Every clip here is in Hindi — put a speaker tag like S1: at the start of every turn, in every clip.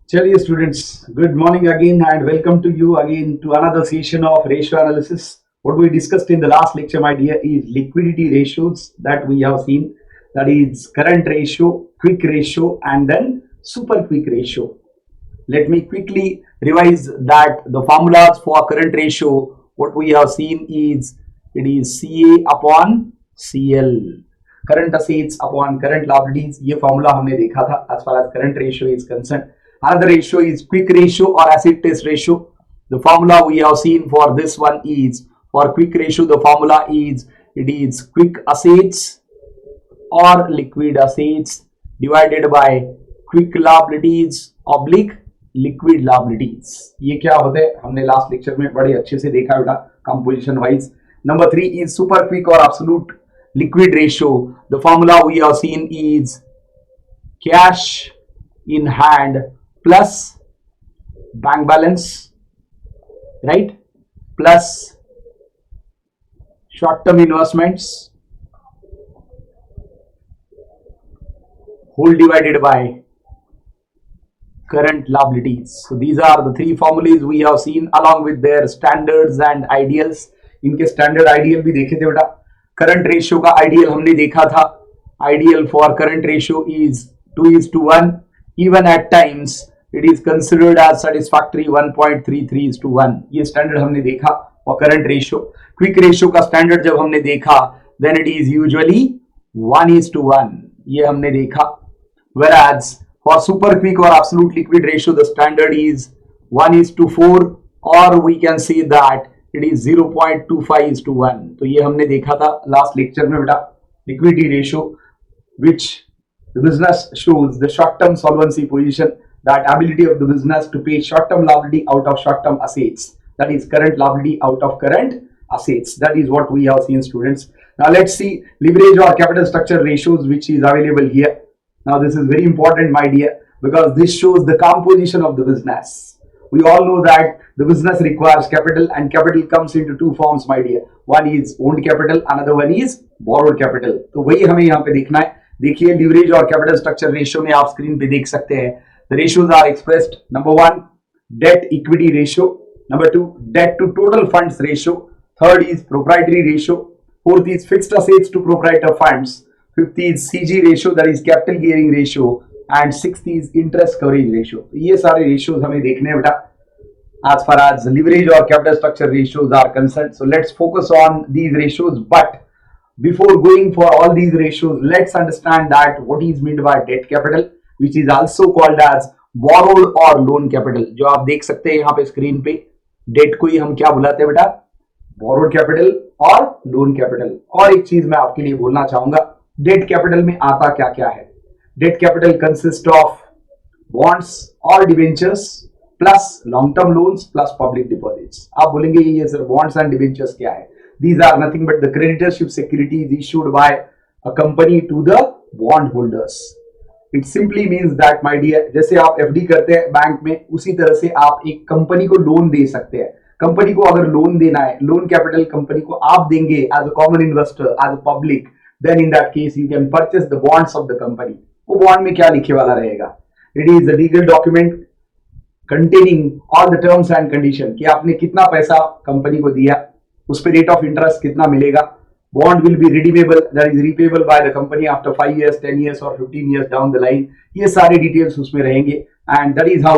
S1: Chaliye students, good morning again and welcome to you again to another session of ratio analysis. What we discussed in the last lecture, my dear, is liquidity ratios that we have seen. That is current ratio, quick ratio, and then super quick ratio. Let me quickly revise that the formulas for current ratio, what we have seen is it is CA upon CL. Current assets upon current liabilities, ये formula हमने देखा था as far as current ratio is concerned. Another ratio is quick ratio or acid test ratio. The formula we have seen for this one is, for quick ratio, the formula is, it is quick assets or liquid assets divided by quick liabilities oblique liquid liabilities. ये क्या होता है हमने लास्ट लेक्चर में बड़े अच्छे से देखा बेटा composition wise. Number 3 is super quick or absolute liquid ratio. The formula we have seen is cash in hand plus bank balance, right, plus short term investments whole divided by current liabilities. So these are the three formulas we have seen along with their standards and ideals. इनके स्टैंडर्ड आइडियल भी देखे थे बेटा. करंट रेशियो का आइडियल हमने देखा था. Ideal for current ratio is 2:1. Even at times it is considered as satisfactory 1.33:1. ये स्टैंडर्ड हमने देखा for current ratio. Quick ratio का स्टैंडर्ड जब हमने देखा देन इट इज यूजुअली 1:1. ये हमने देखा. whereas for super quick or absolute liquid ratio the standard is 1:4 or we can say that it is 0.25:1. तो ये हमने देखा था लास्ट लेक्चर में बेटा. Liquidity ratio which the business shows the short term solvency position, that ability of the business to pay short term liability out of short term assets, that is current liability out of current assets. That is what we have seen, students. Now let's see leverage or capital structure ratios which is available here. Now this is very important, my dear, because this shows the composition of the business. We all know that the business requires capital and capital comes into two forms, my dear. One is owned capital, another one is borrowed capital. तो वही हमें यहाँ पे देखना है. देखिए लीवरेज और कैपिटल स्ट्रक्चर रेशियो में आप स्क्रीन पे देख सकते हैं. The ratios are expressed. Number 1, debt equity ratio. Number 2, debt to total funds ratio. Third is proprietary ratio. Fourth is fixed assets to proprietor funds. Fifth is CG ratio, that is capital gearing ratio. And sixth is interest coverage ratio. ये सारे ratios हमें देखने हैं बेटा as far as leverage or capital structure ratios are concerned. So let's focus on these ratios. But before going for all these ratios, let's understand that what is meant by debt capital, which is also called as borrowed or loan capital. जो आप देख सकते हैं यहाँ पे स्क्रीन पे, डेट को ही हम क्या बुलाते हैं बेटा, borrowed capital और loan capital. और एक चीज मैं आपके लिए बोलना चाहूंगा, डेट कैपिटल में आता क्या क्या है. Debt capital consist of bonds और debentures plus long term loans plus public deposits. आप बोलेंगे ये सर बॉन्ड्स एंड डिवेंचर्स क्या है. These are nothing but the creditorship securities issued by a company to the bond holders. It simply means that my dear, जैसे आप एफडी करते हैं बैंक में, उसी तरह से आप एक कंपनी को लोन दे सकते हैं. कंपनी को अगर लोन देना है, लोन कैपिटल कंपनी को आप देंगे as a common investor, as a public, then in that case you can purchase the bonds of the company. वो बॉन्ड में क्या लिखे वाला रहेगा, it is a legal document containing all the terms and condition कि आपने कितना पैसा कंपनी को दिया, उस पर रेट ऑफ इंटरेस्ट कितना मिलेगा. Bond will be redeemable, that is repayable by the company after 5 years, 10 years or 15 years down the line. ये सारे डिटेल्स उसमें रहेंगे. and that is how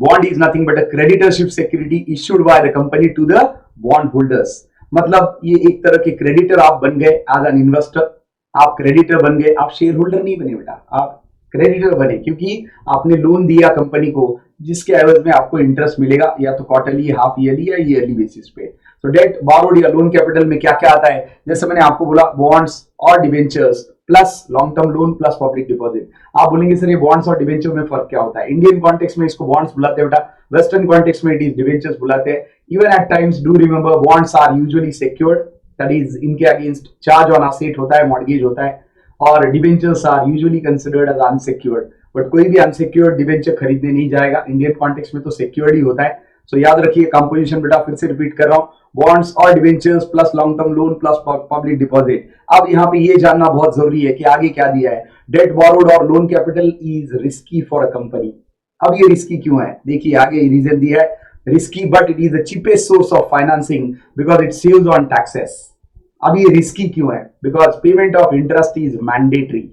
S1: bond is nothing but a creditorship security issued by the company to the bond holders. मतलब ये एक तरह के क्रेडिटर आप बन गए एज एन इन्वेस्टर. आप क्रेडिटर बन गए, आप शेयर होल्डर नहीं बने बेटा, आप क्रेडिटर बने क्योंकि आपने लोन दिया कंपनी को जिसके एवज में आपको इंटरेस्ट मिलेगा या तो क्वार्टरली, हाफ ईयरली या ईयरली बेसिस पे. तो डेट बोरोड या लोन कैपिटल में क्या क्या आता है, जैसे मैंने आपको बोला बॉन्ड्स और debentures plus long term loan plus public deposit. आप बोलेंगे सर ये बॉन्ड्स और डिवेंचर में फर्क क्या होता है. इंडियन कॉन्टेक्स्ट में इसको बॉन्ड्स बुलाते हैं बेटा, वेस्टर्न कॉन्टेक्स्ट में इट इज डिवेंचर्स बुलाते हैं. Even at times do remember bonds are usually secured, that is इनके अगेंस्ट चार्ज ऑन असेट होता है, मॉर्गेज होता है. और debentures are usually considered as unsecured. But कोई भी अनसिक्योर्ड डिवेंचर खरीदने नहीं जाएगा, इंडियन कॉन्टेक्स्ट में तो सिक्योर्ड ही होता है. सो याद रखिए कंपोजिशन बेटा, फिर से रिपीट कर रहा हूं, बॉन्ड्स और debentures plus long term loan plus public deposit. अब यहाँ पे ये जानना बहुत जरूरी है कि आगे क्या दिया है. डेट बोरोड और loan capital is risky for a company. अब ये रिस्की क्यों है? देखिए आगे रीजन दिया है, risky but it is the cheapest source of financing because it saves on taxes. अब ये रिस्की क्यों है? Because payment of interest is mandatory.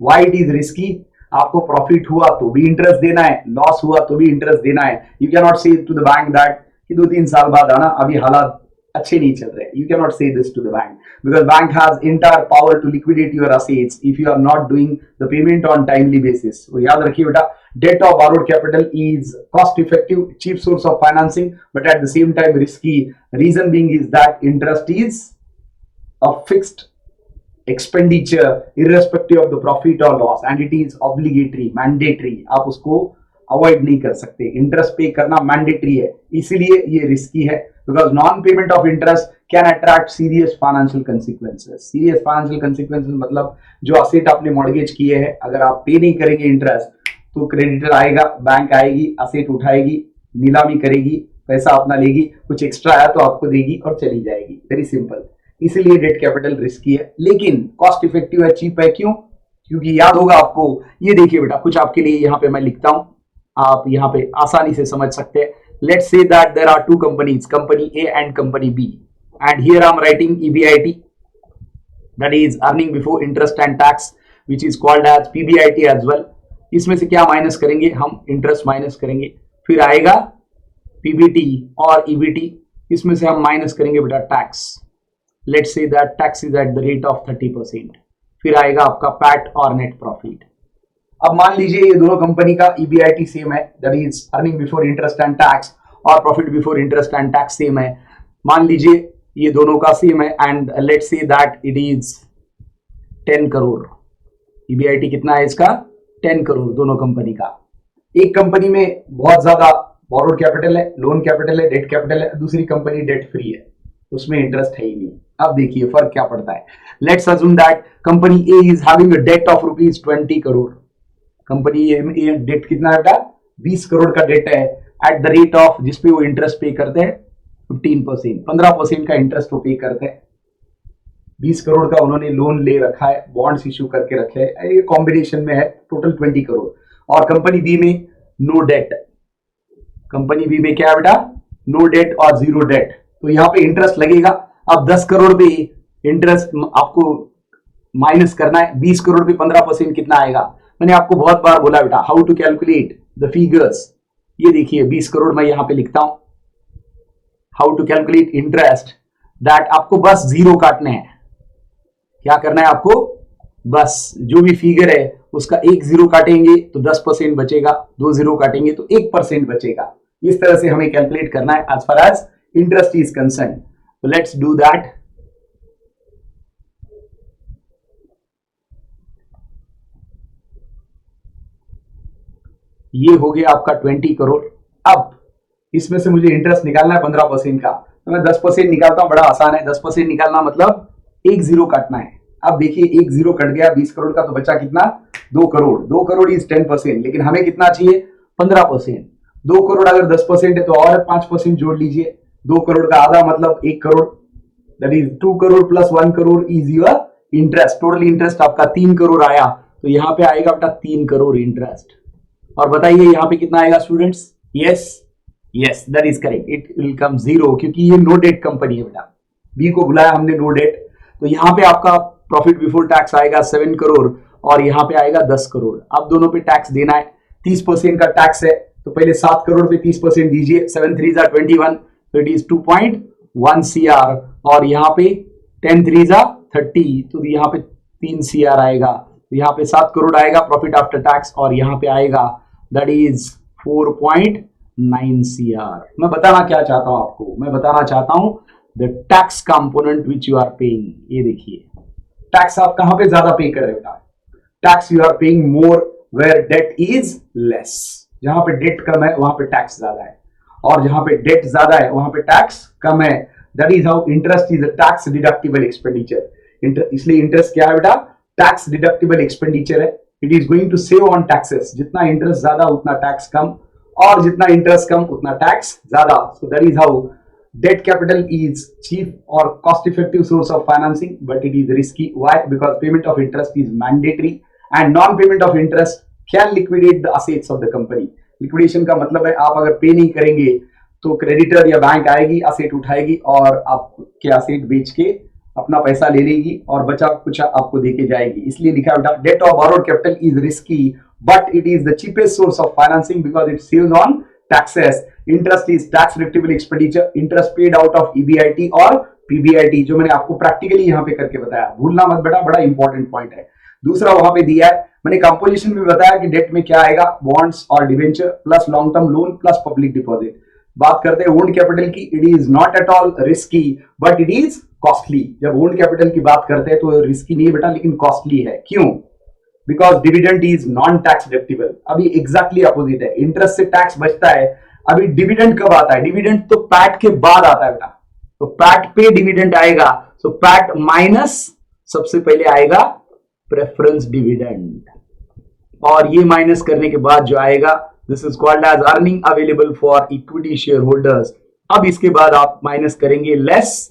S1: Why it is risky? आपको प्रॉफिट हुआ तो भी इंटरेस्ट देना है, लॉस हुआ तो भी इंटरेस्ट देना है। यू कैन नॉट से टू द बैंक दैट कि 2-3 साल बाद आना, अभी हालात अच्छे नहीं चल रहे। You can not say this to the bank because bank has entire power to liquidate your assets if you are not doing the payment on timely basis. तो याद रखिए बेटा, debt of borrowed capital is cost effective, cheap source of financing, but at the same time risky. Reason being is that interest is a fixed expenditure irrespective of the profit or loss and it is obligatory, mandatory. आप उसको अवॉइड नहीं कर सकते। इंटरेस्ट पे करना मैंडेटरी है, इसीलिए ये रिस्की है because non payment of interest can attract serious financial consequences. Serious financial consequences मतलब जो असेट आपने मॉर्गेज किए हैं, अगर आप पे नहीं करेंगे इंटरेस्ट तो क्रेडिटर आएगा, बैंक आएगी, असेट उठाएगी, नीलामी करेगी, पैसा अपना लेगी, कुछ एक्स्ट्रा आया तो आपको देगी और चली जाएगी। Very simple. इसीलिए डेट कैपिटल रिस्की है लेकिन कॉस्ट इफेक्टिव है, चीप है। क्यों? क्योंकि याद होगा आपको, ये देखिए बेटा, कुछ आपके लिए यहाँ पे मैं लिखता हूं, आप यहाँ पे आसानी से समझ सकते हैं। Let's say that there are two companies, company A and company B, and here I am writing EBIT, that is earning before interest and tax, which is called as PBIT as well. इसमें से क्या माइनस करेंगे हम? इंटरेस्ट माइनस करेंगे, फिर आएगा पीबीटी और ईबीटी, इसमें से हम माइनस करेंगे बेटा tax. Let's say that tax is at the rate of 30%, फिर आएगा आपका पैट और नेट प्रॉफिट। अब मान लीजिए ये दोनों कंपनी का ईबीआईटी सेम है, that is earning before interest and tax, और profit before interest and tax same है। मान लीजिए ये दोनों का सेम है and let's say that it is 10 crore. EBIT कितना है इसका? 10 करोड़ दोनों कंपनी का। एक कंपनी में बहुत ज्यादा बोरोड कैपिटल है, लोन कैपिटल है, डेट कैपिटल है, दूसरी कंपनी डेट फ्री है, उसमें इंटरेस्ट है ही नहीं। अब देखिए फर्क क्या पड़ता है। Let's assume that company A is having a debt of rupees 20 crore. Company A में डेट कितना है बेटा? 20 करोड़ का डेट है एट द रेट ऑफ, जिसपे वो इंटरेस्ट पे करते हैं 15%, 15% का इंटरेस्ट वो पे करते हैं। 20 करोड़ का उन्होंने लोन ले रखा है, बॉन्ड्स इश्यू करके रखे हैं, ये कॉम्बिनेशन में है, टोटल 20 करोड़। और कंपनी बी में नो डेट। कंपनी बी में क्या है बेटा? नो डेट और जीरो डेट। तो यहां पे इंटरेस्ट लगेगा। अब 10 करोड़ पे इंटरेस्ट आपको माइनस करना है, 20 करोड़ पे 15% कितना आएगा? मैंने आपको बहुत बार बोला बेटा, how to calculate the figures. ये देखिए 20 करोड़ मैं यहां पे लिखता हूं, how to calculate interest, that आपको बस जीरो काटने हैं। क्या करना है आपको? बस जो भी फिगर है उसका एक जीरो काटेंगे तो 10% बचेगा, 2 जीरो काटेंगे तो 1% बचेगा। इस तरह से हमें कैलकुलेट करना है as far as interest is concern. तो लेट्स डू दैट। ये हो गया आपका 20 करोड़। अब इसमें से मुझे इंटरेस्ट निकालना है 15% का, तो मैं 10% निकालता हूं, बड़ा आसान है। 10% निकालना मतलब एक जीरो काटना है। अब देखिए एक जीरो कट गया 20 करोड़ का, तो बचा कितना? 2 करोड़। 2 करोड़ इज 10%, लेकिन हमें कितना चाहिए? 15%। 2 करोड़ अगर 10% है तो और 5% जोड़ लीजिए। 2 करोड़ का आधा मतलब 1 crore, that is 2 crore plus 1 crore is your interest. Total interest आपका 3 करोड़ आया, तो यहां पे आएगा बेटा 3 करोड़ इंटरेस्ट। और बताइए यहां पे कितना आएगा students? Yes yes, that is correct, it will come zero, क्योंकि ये नो डेट कंपनी है बेटा। बी को बुलाया हमने नो डेट, तो यहां पे आपका प्रॉफिट बिफोर टैक्स आएगा 7 करोड़ और यहां पे आएगा 10 करोड़। अब दोनों पे टैक्स देना है, 30% का टैक्स है, तो पहले 7 करोड़ पे 30% दीजिए। 7 3 जा 21, तो इट इज 2.1 CR, और यहाँ पे 10 3 जा 30, तो यहाँ पे 3 CR आएगा। तो यहाँ पे 7 करोड़ आएगा प्रॉफिट आफ्टर टैक्स, और यहाँ पे आएगा दैट इज 4.9 CR। मैं बताना क्या चाहता हूं आपको? मैं बताना चाहता हूं the tax component which you are paying. ये देखिए टैक्स आप कहां पे ज्यादा पे कर रहे हो? Tax you are paying more where debt is less. जहां पे डेट कम है वहां पे टैक्स ज्यादा है, और जहां पे डेट ज्यादा है वहां पे टैक्स कम है। That is how interest is a tax deductible expenditure. इसलिए इंटरेस्ट क्या है बेटा? टैक्स डिडक्टिबल एक्सपेंडिचर है। It is going to save on taxes. जितना इंटरेस्ट ज्यादा उतना टैक्स कम, और जितना इंटरेस्ट कम उतना टैक्स ज्यादा। सो that is how debt capital is cheap or cost effective source of financing, but it is risky. Why? Because payment of interest is mandatory and non payment of interest can liquidate the assets of the company. Liquidation का मतलब है आप अगर पे नहीं करेंगे तो क्रेडिटर या बैंक आएगी, असेट उठाएगी और आपके असेट बेच के अपना पैसा ले लेगी और बचा कुछ आपको देके जाएगी। इसलिए लिखा है debt of borrowed capital is risky but it is the cheapest source of financing because it saves on taxes. Interest is tax deductible expenditure, interest paid out of EBIT और पीबीआईटी, जो मैंने आपको प्रैक्टिकली यहाँ पे करके बताया, भूलना मत बेटा, बड़ा इंपॉर्टेंट पॉइंट है। दूसरा वहां पे दिया है, मैंने कंपोजिशन में बताया कि डेट में क्या आएगा, बॉन्ड्स और debenture plus long term loan plus public deposit. बात करते हैं ओन्ड कैपिटल की, it is not at all risky but it is costly. जब ओन्ड कैपिटल की बात करते हैं तो रिस्की नहीं बेटा लेकिन कॉस्टली है। क्यों? Because dividend is non tax deductible. अभी एग्जैक्टली अपोजिट है, इंटरेस्ट से टैक्स बचता है। अभी डिविडेंड कब आता है? डिविडेंड तो पैट के बाद आता है बेटा, तो पैट पे डिविडेंड आएगा, तो पैट माइनस सबसे पहले आएगा प्रेफरेंस डिविडेंड, और ये माइनस करने के बाद जो आएगा this is called as earning available for equity share holders. अब इसके बाद आप माइनस करेंगे लेस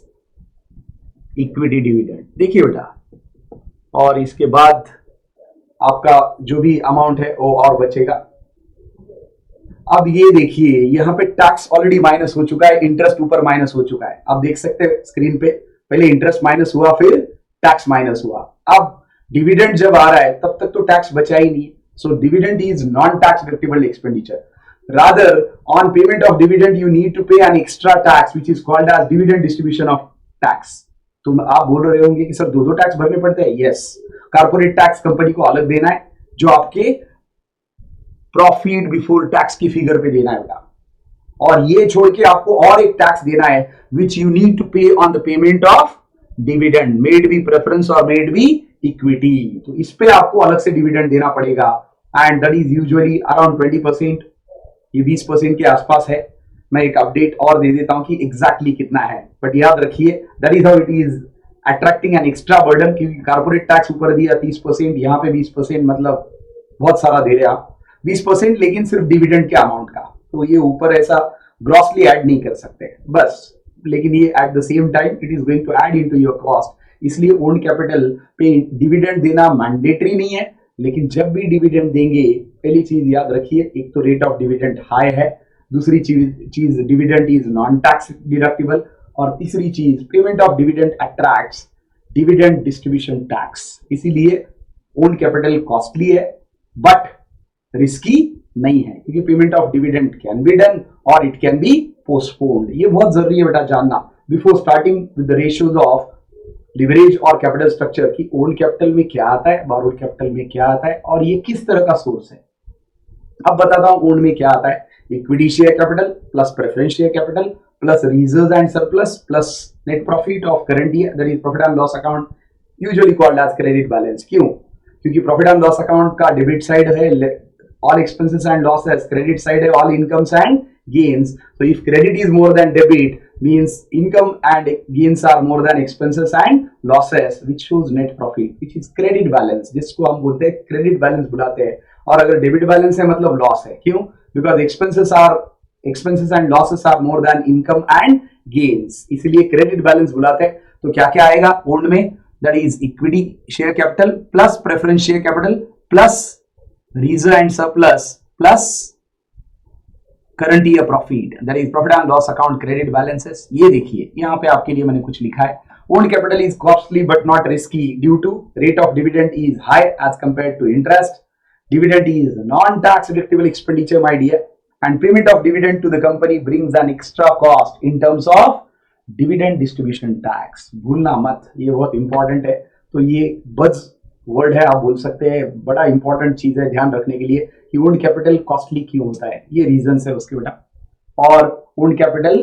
S1: इक्विटी डिविडेंड, देखिए बेटा, और इसके बाद आपका जो भी अमाउंट है वो और बचेगा। अब ये देखिए यहां पे टैक्स ऑलरेडी माइनस हो चुका है, इंटरेस्ट ऊपर माइनस हो चुका है। आप देख सकते हैं स्क्रीन पे, पहले इंटरेस्ट माइनस हुआ फिर टैक्स माइनस हुआ। अब डिविडेंड जब आ रहा है तब तक तो टैक्स बचा ही नहीं, so dividend is non tax deductible expenditure. Rather on payment of dividend you need to pay an extra tax which is called as dividend distribution of tax. तो आप बोल रहे होंगे कि सर दो टैक्स भरने पड़ते हैं। यस, कॉर्पोरेट टैक्स कंपनी को अलग देना है जो आपके प्रॉफिट बिफोर टैक्स की फिगर पे देना है बेटा, और ये छोड़ के आपको और एक टैक्स देना है which you need to pay on the payment of dividend, may be preference और मेड बी इक्विटी। तो इस पे आपको अलग से डिविडेंड देना पड़ेगा and that is usually around 20%, ये 20% के आसपास है। मैं एक अपडेट और दे देता हूं कि एग्जैक्टली कितना है, बट याद रखिए that is how it is attracting an extra burden, क्योंकि कॉर्पोरेट टैक्स ऊपर दिया 30%, यहाँ पे 20%, मतलब बहुत सारा दे रहे आप 20%, लेकिन सिर्फ डिविडेंड के अमाउंट का, तो ये ऊपर ऐसा ग्रॉसली ऐड नहीं कर सकते बस, लेकिन ये at the same time it is going to add into your cost. इसलिए ओन्ड कैपिटल पे डिविडेंड देना मैंडेटरी नहीं है, लेकिन जब भी डिविडेंड देंगे पहली चीज याद रखिए, एक तो रेट ऑफ डिविडेंड हाई है, दूसरी चीज dividend is non tax deductible, और तीसरी चीज payment of dividend attracts dividend distribution tax. इसीलिए ओन्ड कैपिटल कॉस्टली है बट रिस्की नहीं है, क्योंकि payment of dividend can be done और इट कैन बी पोस्टपोन्ड। ये बहुत जरूरी है बेटा जानना before starting with the ratios of leverage और कैपिटल स्ट्रक्चर की ओन्ड कैपिटल में क्या आता है, बोरोड कैपिटल में क्या आता है, और ये किस तरह का सोर्स है। अब बताता हूं ओन्ड में क्या आता है, equity share capital plus preference share capital plus reserves and surplus plus net profit of current year, that is profit and loss account, usually called as credit balance. क्यों? क्योंकि प्रॉफिट एंड लॉस अकाउंट का डेबिट साइड है all expenses and losses, credit side है all incomes and gains. So if credit is more than debit means income and gains are more than expenses and losses, which shows net profit, which is credit balance, जिसको हम बोलते हैं credit balance बुलाते हैं। और अगर debit balance है मतलब loss है। क्यों? Because expenses and losses are more than income and gains, इसीलिए credit balance बुलाते हैं। तो क्या क्या आएगा ओन्ड में, that is equity share capital plus preference share capital plus reserve and surplus plus current year profit, that is profit and loss account credit balances। ये देखिए यहाँ पे आपके लिए मैंने कुछ लिखा है, owned capital is costly but not risky due to rate of dividend is high as compared to interest, dividend is non-tax deductible expenditure my dear, and payment of dividend to the company brings an extra cost in terms of dividend distribution tax। भूलना मत, ये बहुत इंपॉर्टेंट है। तो ये बज वर्ड है, आप बोल सकते हैं, बड़ा इंपॉर्टेंट चीज है ध्यान रखने के लिए कि ओन्ड कैपिटल कॉस्टली क्यों होता है, ये रीजन है उसके बेटा। और ओन्ड कैपिटल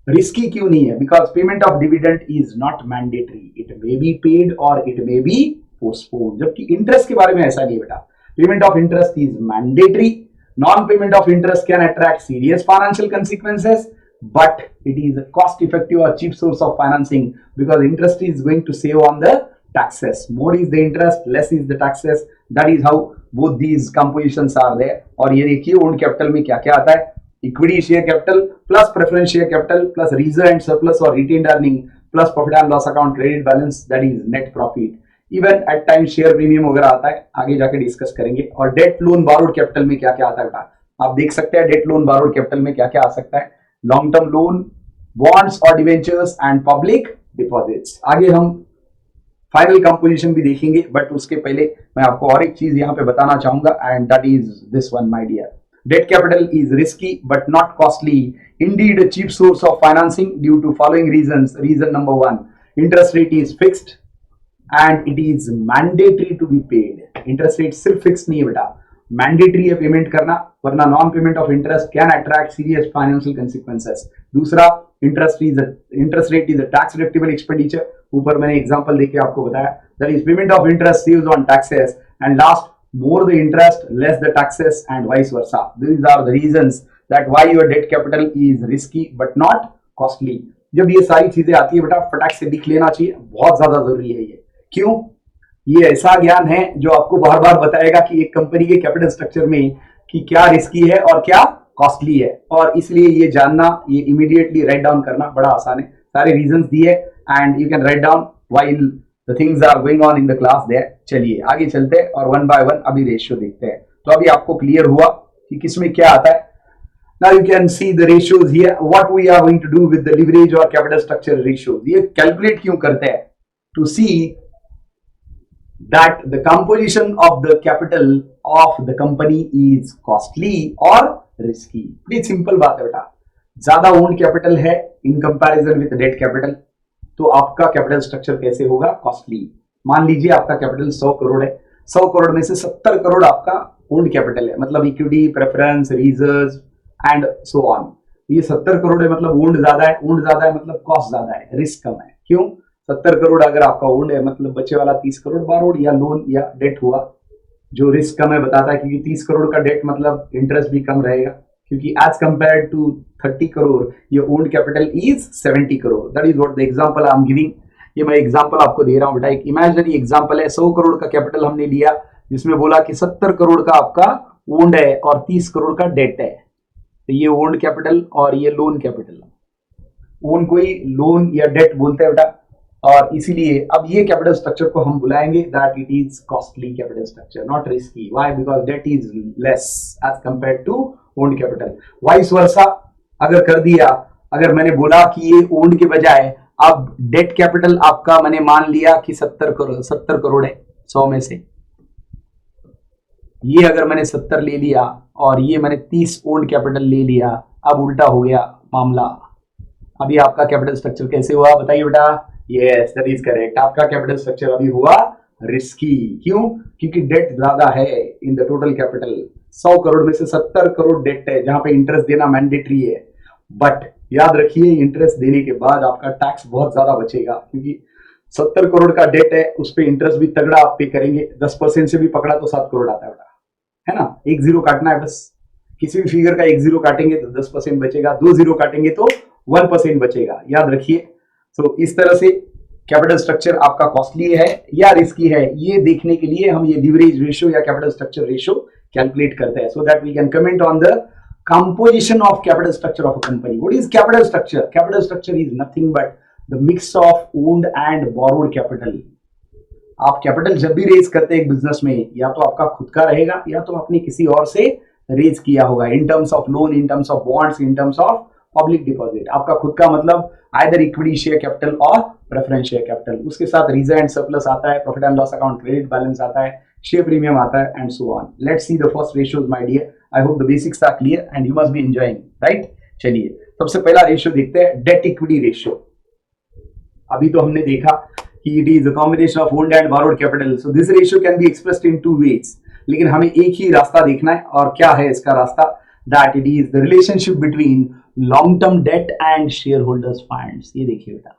S1: रिस्की क्यों नहीं है, because payment of dividend is not mandatory, it may be paid और इट मे बी पोस्टपोन। जबकि इंटरेस्ट के बारे में ऐसा नहीं बेटा, payment of interest is mandatory, non payment of interest can attract serious financial consequences but it is a cost effective or cheap source of financing because interest is going to save on the taxes. More is the interest, less is the taxes. That is how both these compositions are there. और ये देखिए ओन्ड कैपिटल में क्या क्या आता है, equity share capital plus preference share capital plus reserve and surplus और retained earning plus profit and loss account credit balance, that is net profit. Even at time share premium वगैरह आता है, आगे जाके डिस्कस करेंगे। और डेट लोन बारोड कैपिटल में क्या क्या आता है बेटा, आप देख सकते हैं डेट लोन बारोड कैपिटल में क्या क्या आ सकता है, लॉन्ग टर्म लोन, बॉन्ड्स और डिवेंचर्स एंड पब्लिक डिपॉजिट्स। आगे हम फाइनल कंपोजिशन भी देखेंगे, बट उसके पहले मैं आपको और एक चीज यहां पे बताना चाहूंगा, and that is this one my dear. Debt capital is risky but not costly. Indeed, a cheap source of financing due to following reasons. Reason number one, interest rate is fixed and it is mandatory to be paid. Interest rate सिर्फ fixed नहीं है बेटा, मैंडेटरी है पेमेंट करना, वरना non payment of interest can attract serious financial consequences. दूसरा, interest rate is a tax deductible expenditure, ऊपर मैंने एग्जांपल देके आपको बताया, that is payment of interest saves on taxes, and last, more the interest less the taxes and vice versa. These are the reasons that why your debt capital is risky but not costly. जब ये सारी चीजें आती है बेटा फटाक से लिख लेना चाहिए, बहुत ज्यादा जरूरी है ये। क्यों? ये ऐसा ज्ञान है जो आपको बार बार बताएगा कि एक कंपनी के कैपिटल स्ट्रक्चर में कि क्या रिस्की है और क्या कॉस्टली है, और इसलिए ये जानना, ये इमीडिएटली राइट डाउन करना बड़ा आसान है। सारे रीजंस दिए and you can write down while the things are going on in the class there। चलिए आगे चलते हैं और वन बाय वन अभी रेशियो देखते हैं। तो अभी आपको क्लियर हुआ कि किसमें क्या आता है। Now you can see the ratios here. What we are going to do with the leverage or capital structure ratios? ये कैलकुलेट क्यों करते हैं? To see that the composition of the capital of the company is costly or risky। बड़ी सिंपल बात है बेटा, ज्यादा ओन्ड कैपिटल है in comparison with debt capital, तो आपका कैपिटल स्ट्रक्चर कैसे होगा? कॉस्टली। मान लीजिए आपका कैपिटल 100 करोड़ है, 100 करोड़ में से 70 करोड़ आपका ओन्ड कैपिटल है, मतलब equity, preference, reserve and so on. ये 70 करोड़ है मतलब ओन्ड ज्यादा है, ओन्ड ज्यादा है मतलब कॉस्ट ज्यादा है, रिस्क कम है। क्यों? 70 करोड़ अगर आपका ओन्ड है मतलब बचे वाला 30 करोड़ बारोड या लोन या डेट हुआ, जो रिस्क कम है बताता है, क्योंकि 30 करोड़ का डेट मतलब इंटरेस्ट भी कम रहेगा, क्योंकि as compare to 30 crore your owned capital is 70 crore. That is what the example I am giving. ये मैं एग्जांपल आपको दे रहा हूं बेटा, एक इमेजिनरी एग्जांपल है। 100 करोड़ का कैपिटल हमने लिया, जिसमें बोला कि 70 करोड़ का आपका ओन्ड है और 30 करोड़ का डेट है। तो ये ओन्ड कैपिटल और ये लोन कैपिटल, ओन कोई लोन या डेट बोलते हैं बेटा, और इसीलिए अब ये कैपिटल स्ट्रक्चर को हम बुलाएंगे that it is costly capital structure, not risky. Why? Because debt is less as compare to owned capital. Vice versa अगर कर दिया, अगर मैंने बोला कि ये ओन्ड के बजाय अब डेट कैपिटल आपका मैंने मान लिया कि 70 करोड़ है 100 में से, ये अगर मैंने 70 ले लिया और ये मैंने 30 ओन्ड कैपिटल ले लिया, अब उल्टा हो गया मामला। अभी आपका कैपिटल स्ट्रक्चर कैसे हुआ बताइए बेटा? Yes, that is correct. आपका कैपिटल स्ट्रक्चर अभी हुआ रिस्की। क्यों? क्योंकि डेट ज्यादा है in the total capital. 100 crore में से 70 करोड़ डेट है, जहां पे इंटरेस्ट देना मैंडेटरी है, बट याद रखिए इंटरेस्ट देने के बाद आपका टैक्स बहुत ज्यादा बचेगा, क्योंकि 70 करोड़ का डेट है, उस पर इंटरेस्ट भी तगड़ा आप पे करेंगे। 10% से भी पकड़ा तो 7 करोड़ आता है बेटा, है ना? एक जीरो काटना है बस, किसी भी फिगर का एक जीरो काटेंगे तो 10% बचेगा, 2 जीरो काटेंगे तो 1% बचेगा, याद रखिए। तो इस तरह से कैपिटल स्ट्रक्चर आपका कॉस्टली है या रिस्की है, ये देखने के लिए हम ये लीवरेज रेशियो या कैपिटल स्ट्रक्चर रेशियो कैलकुलेट करते हैं, so that we can comment on the composition of capital structure of a company. What is capital structure? Capital structure is nothing but the mix of owned and borrowed capital. आप कैपिटल जब भी रेज करते हैं एक बिजनेस में, या तो आपका खुद का रहेगा या तो आपने किसी और से रेज किया होगा, in terms of loan, in terms of bonds, in terms of public deposit. आपका खुद का मतलब आइदर इक्विटी शेयर कैपिटल और प्रेफरेंस शेयर कैपिटल, उसके साथ रिजर्व एंड सरप्लस आता है, profit and loss account, credit balance आता है, शेयर प्रीमियम आता है, and so on. Let's see the first ratios my dear. I hope the basics are clear and you must be enjoying, right? चलिए सबसे पहला रेशियो देखते हैं, डेट इक्विटी रेशियो। अभी तो हमने देखा कि it is a combination of owned and borrowed capital, so this ratio can be expressed in 2 ways, लेकिन हमें एक ही रास्ता देखना है, और क्या है इसका रास्ता? That it is the relationship between long term debt and share holders funds. ये देखिए बेटा,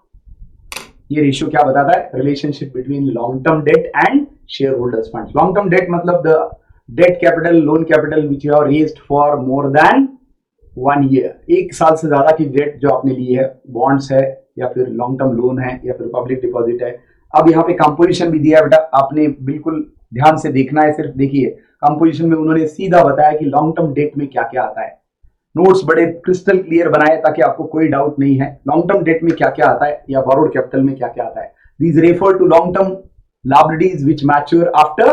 S1: ये रेशियो क्या बताता है? Relationship between long term debt and share holders funds. Long term debt मतलब the debt capital, loan capital which you have raised for more than 1 year, 1 साल से ज्यादा की डेट जो आपने ली है, बॉन्ड्स है या फिर लॉन्ग टर्म लोन है या फिर पब्लिक डिपॉजिट है। अब यहाँ पे कंपोजिशन भी दिया है बेटा, आपने बिल्कुल ध्यान से देखना है। सिर्फ देखिए कंपोजिशन में उन्होंने सीधा बताया कि लॉन्ग टर्म डेट में क्या क्या आता है। नोट्स बड़े क्रिस्टल क्लियर बनाए ताकि आपको कोई डाउट नहीं है लॉन्ग टर्म डेट में क्या क्या आता है या बोरोड कैपिटल में क्या क्या आता है। These refer to long term liabilities which mature after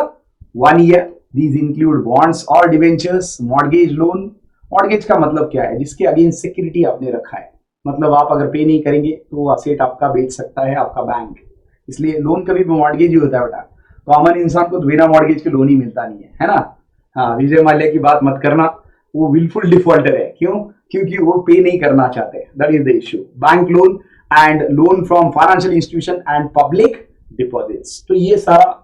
S1: 1 year. These include bonds or debentures, mortgage loan. Mortgage का मतलब क्या है? जिसके अगेंस्ट सिक्योरिटी आपने रखा है, मतलब आप अगर पे नहीं करेंगे तो वो असेट आपका बेच सकता है आपका बैंक, इसलिए लोन कभी भी मॉर्गेज ही होता है बेटा। कॉमन इंसान को तो बिना मॉर्गेज के लोन ही मिलता नहीं है ना। हाँ, विजय माल्या की बात मत करना, वो बिल्कुल डिफॉल्टर है। क्यों? क्योंकि वो पे नहीं करना चाहते, that is the issue. Bank loan and loan from financial institution and public deposits, तो ये सारा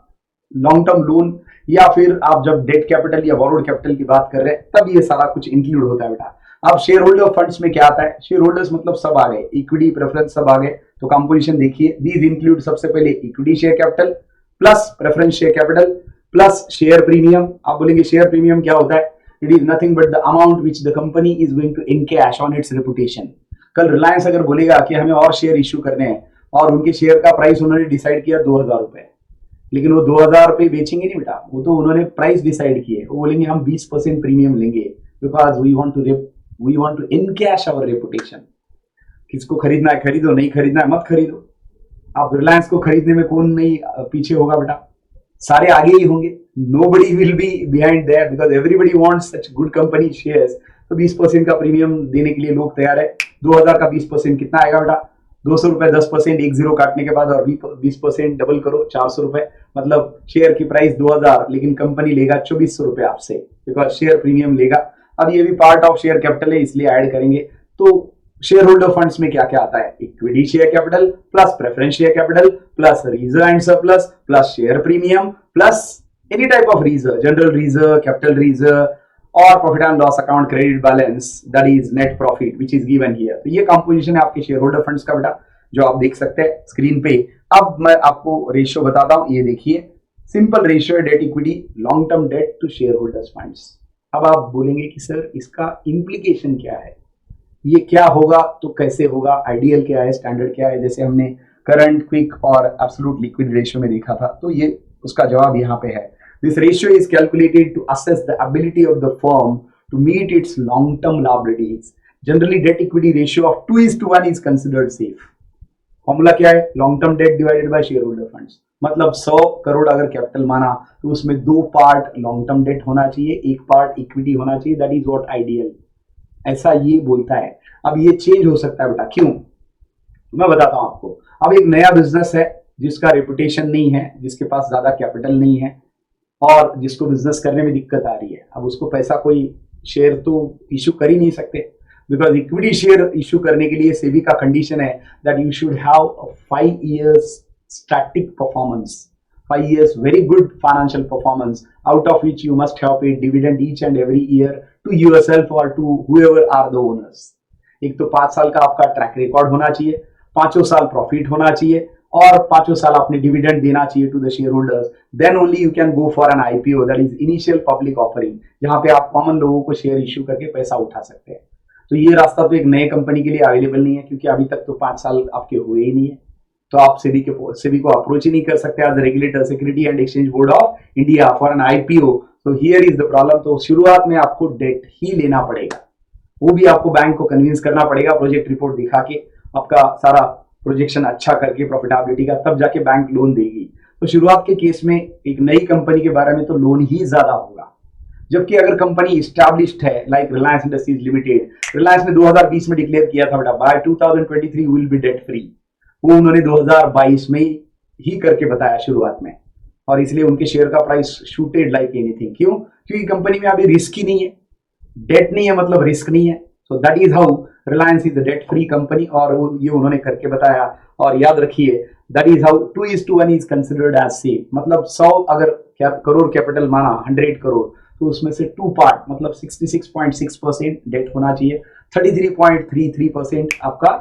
S1: लॉन्ग टर्म लोन या फिर आप जब डेट कैपिटल या बोरोड कैपिटल की बात कर रहे हैं तब ये सारा कुछ इंक्लूड होता है बेटा। अब शेयर होल्डर फंड्स में क्या आता है? शेयर होल्डर्स मतलब सब आ गए, इक्विटी प्रेफरेंस सब आ गए। तो कंपोजिशन देखिए, दीज इंक्लूड सबसे पहले equity share capital plus preference share capital plus share premium. आप बोलेंगे शेयर प्रीमियम क्या होता है? It is nothing but the amount which the company is going to encash on its reputation. कल रिलायंस अगर बोलेगा कि हमें और शेयर इश्यू करने हैं और उनके शेयर का प्राइस उन्होंने डिसाइड किया 2000 रुपए, लेकिन वो 2000 रुपए बेचेंगे नहीं बेटा, वो तो उन्होंने प्राइस डिसाइड किए। वो बोलेंगे हम 20% प्रीमियम लेंगे because we want to encash our reputation. किसको खरीदना है खरीदो, नहीं खरीदना है मत खरीदो। आप रिलायंस को खरीदने में कौन नहीं पीछे होगा बेटा? सारे आगे ही होंगे। Nobody will be behind there because everybody wants such good company shares. तो 20% का प्रीमियम देने के लिए लोग तैयार है। 2000 का 20% कितना आएगा बेटा? 200 रुपए, 10% एक जीरो काटने के बाद और 20% डबल करो 400 रुपए, मतलब शेयर की प्राइस 2000, लेकिन कंपनी लेगा 2400 रुपए आपसे बिकॉज शेयर प्रीमियम लेगा। अब ये भी पार्ट ऑफ शेयर कैपिटल है इसलिए ऐड करेंगे। तो शेयर होल्डर फंड्स में क्या क्या आता है? Equity share capital plus preference share capital plus reserve and surplus plus share premium plus any type of reserve, general reserve, capital reserve और profit and loss account credit balance, that is net profit which is given here. तो ये कंपोजिशन है आपके शेयर होल्डर फंड्स का बेटा, जो आप देख सकते हैं स्क्रीन पे। अब मैं आपको रेशियो बताता हूं, ये देखिए simple ratio debt equity long term debt to share holders funds. अब आप बोलेंगे कि सर इसका इम्प्लीकेशन क्या है, ये क्या होगा, तो कैसे होगा, आइडियल क्या है, स्टैंडर्ड क्या है, जैसे हमने करंट, क्विक और एब्सोल्यूट लिक्विड रेशियो में देखा था। तो ये उसका जवाब यहाँ पे है। This ratio is calculated to assess the ability of the firm to meet its long term liabilities. Generally debt equity ratio of 2:1 is considered safe. Formula क्या है? Long term debt divided by share holder funds. मतलब 100 करोड़ अगर कैपिटल माना तो उसमें 2 पार्ट लॉन्ग टर्म डेट होना चाहिए, 1 पार्ट इक्विटी होना चाहिए, दैट इज व्हाट आइडियल, ऐसा ये बोलता है। अब ये चेंज हो सकता है बेटा, क्यों? मैं बताता हूं आपको। अब एक नया बिजनेस है जिसका रेपुटेशन नहीं है, जिसके पास ज्यादा कैपिटल नहीं है और जिसको बिजनेस करने में दिक्कत आ रही है। अब उसको पैसा कोई शेयर तो इश्यू कर ही नहीं सकते बिकॉज इक्विटी शेयर इश्यू करने के लिए सेबी का कंडीशन है that you should have 5 years static performance, 5 years very good financial performance, out of which you must have paid dividend each and every year to yourself or to whoever are the owners. एक तो 5 साल का आपका ट्रैक रिकॉर्ड होना चाहिए, 5 साल प्रॉफिट होना चाहिए और 5 साल आपने डिविडेंड देना चाहिए to the share holders. Then only you can go for an IPO, that is initial public offering, जहां पे आप कॉमन लोगों को शेयर इश्यू करके पैसा उठा सकते हैं। तो ये रास्ता तो एक नए कंपनी के लिए अवेलेबल नहीं है क्योंकि अभी तक तो 5 साल आपके हुए ही नहीं है। तो आप सेबी को अप्रोच ही नहीं कर सकते as regulator, security and exchange board of India for an IPO. तो हियर इज द प्रॉब्लम। तो शुरुआत में आपको डेट ही लेना पड़ेगा, वो भी आपको बैंक को कन्विंस करना पड़ेगा प्रोजेक्ट रिपोर्ट दिखा के, आपका सारा प्रोजेक्शन अच्छा करके प्रॉफिटेबिलिटी का, तब जाके बैंक लोन देगी। तो शुरुआत के केस में एक नई कंपनी के बारे में तो लोन ही ज्यादा होगा, जबकि अगर कंपनी एस्टैब्लिश्ड है like Reliance Industries Limited, Reliance ने 2020 में डिक्लेयर किया था बेटा by 2023 will be debt free, वो उन्होंने 2022 में ही करके बताया शुरुआत में, और इसलिए उनके शेयर का प्राइस शूटेड लाइक एनीथिंग। क्यों? क्योंकि कंपनी में अभी रिस्क ही नहीं है, डेट नहीं है मतलब रिस्क नहीं है। So that is how Reliance is the debt free company, और वो ये उन्होंने करके बताया। और याद रखिए that is how 2:1 is considered as safe. मतलब 100 अगर करोड़ कैपिटल माना 100 करोड़, तो उसमें से 2 पार्ट मतलब 66.6% डेट होना चाहिए, 33.33% आपका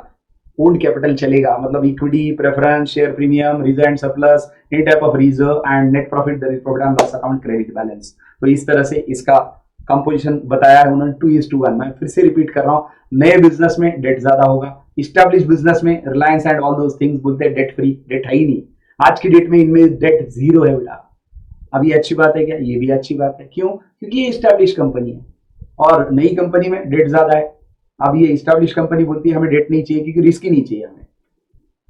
S1: ओल्ड कैपिटल चलेगा, मतलब equity, preference, share premium, reserve and surplus, any type of reserve and net profit, that is profit and loss account credit balance. तो इस तरह से इसका कंपोजिशन बताया है उन्होंने 2:1। मैं फिर से रिपीट कर रहा हूँ, नए बिजनेस में डेट ज्यादा होगा, इस्टेब्लिश बिजनेस में Reliance and all those things बोलते हैं डेट फ्री, डेट है ही नहीं। आज की डेट में इनमें डेट 0 है बेटा। अब ये अच्छी बात है क्या? ये भी अच्छी बात है। क्यों? क्योंकि ये इस्टेब्लिश कंपनी है और नई कंपनी में डेट ज्यादा है। अब ये इस्टेब्लिश कंपनी बोलती है हमें डेट नहीं चाहिए क्योंकि रिस्क ही नहीं चाहिए हमें,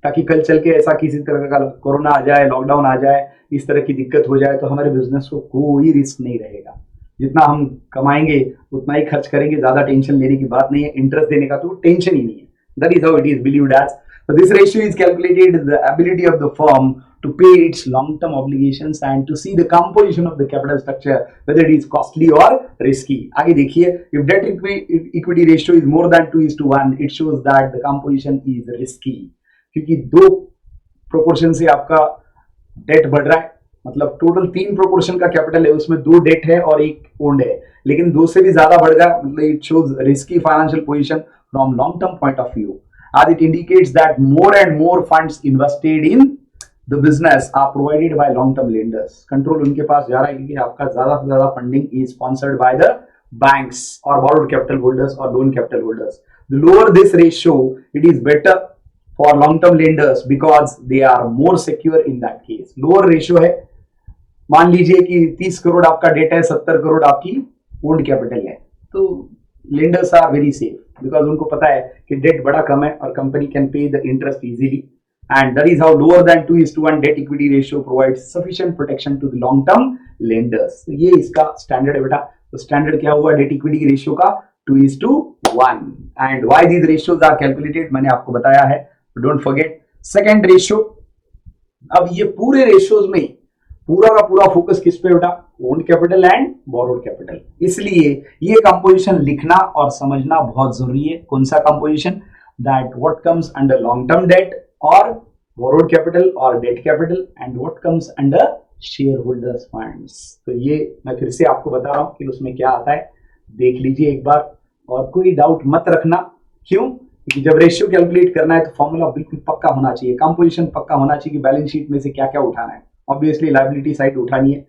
S1: ताकि कल चल के ऐसा किसी तरह का कोरोना आ जाए, लॉकडाउन आ जाए इस तरह की दिक्कत हो जाए तो हमारे बिजनेस को कोई रिस्क नहीं रहेगा। जितना हम कमाएंगे उतना ही खर्च करेंगे, ज्यादा टेंशन लेने की बात नहीं है, इंटरेस्ट देने का तो टेंशन ही नहीं है। That is how it is believed as. So this ratio is calculated the ability of the firm to pay its long-term obligations and to see the composition of the capital structure, whether it is costly or risky. आगे देखिए, if debt equity ratio is more than 2:1, it shows that the composition is risky. क्योंकि दो प्रोपोर्शन से आपका डेट बढ़ रहा है, मतलब टोटल 3 प्रोपोर्शन का कैपिटल है, उसमें 2 डेट है और 1 ओन्ड है, लेकिन 2 से भी ज्यादा बढ़ गया, मतलब it shows risky financial position from long term point of view, as it indicates that more and more funds invested in the business are provided by long term lenders. Control उनके पास जा रहा है क्योंकि आपका ज्यादा से ज्यादा funding is sponsored by the banks or borrowed capital holders or loan capital holders. The lower this ratio, it is better for long term lenders because they are more secure in that case. Lower ratio है, मान लीजिए कि 30 करोड़ आपका डेट है, 70 करोड़ आपकी ओन्ड कैपिटल है, तो lenders are very safe because उनको पता है कि डेट बड़ा कम है और company can pay the interest easily, and that is how lower than 2:1 debt equity ratio provides sufficient protection to the long term lenders. तो ये इसका स्टैंडर्ड है बेटा। तो स्टैंडर्ड क्या हुआ डेट इक्विटी रेशियो का? 2:1। And why these ratios are calculated मैंने आपको बताया है, डोंट फॉरगेट। सेकंड रेशियो, अब ये पूरे रेशियोज में पूरा का पूरा फोकस किस पे बेटा? Owned capital and borrowed capital. इसलिए ये कंपोजिशन लिखना और समझना बहुत जरूरी है। कौन सा composition? That what comes under long term date और बोरोड कैपिटल और debt capital and what comes under share holders funds. तो ये मैं फिर से आपको बता रहा हूं कि उसमें क्या आता है, देख लीजिए एक बार और कोई डाउट मत रखना। क्यों? क्योंकि जब रेशियो कैलकुलेट करना है तो फॉर्मूला बिल्कुल पक्का होना चाहिए, कंपोजिशन पक्का होना चाहिए कि बैलेंस शीट में से क्या क्या उठाना है। ऑब्वियसली लायबिलिटी साइड उठानी है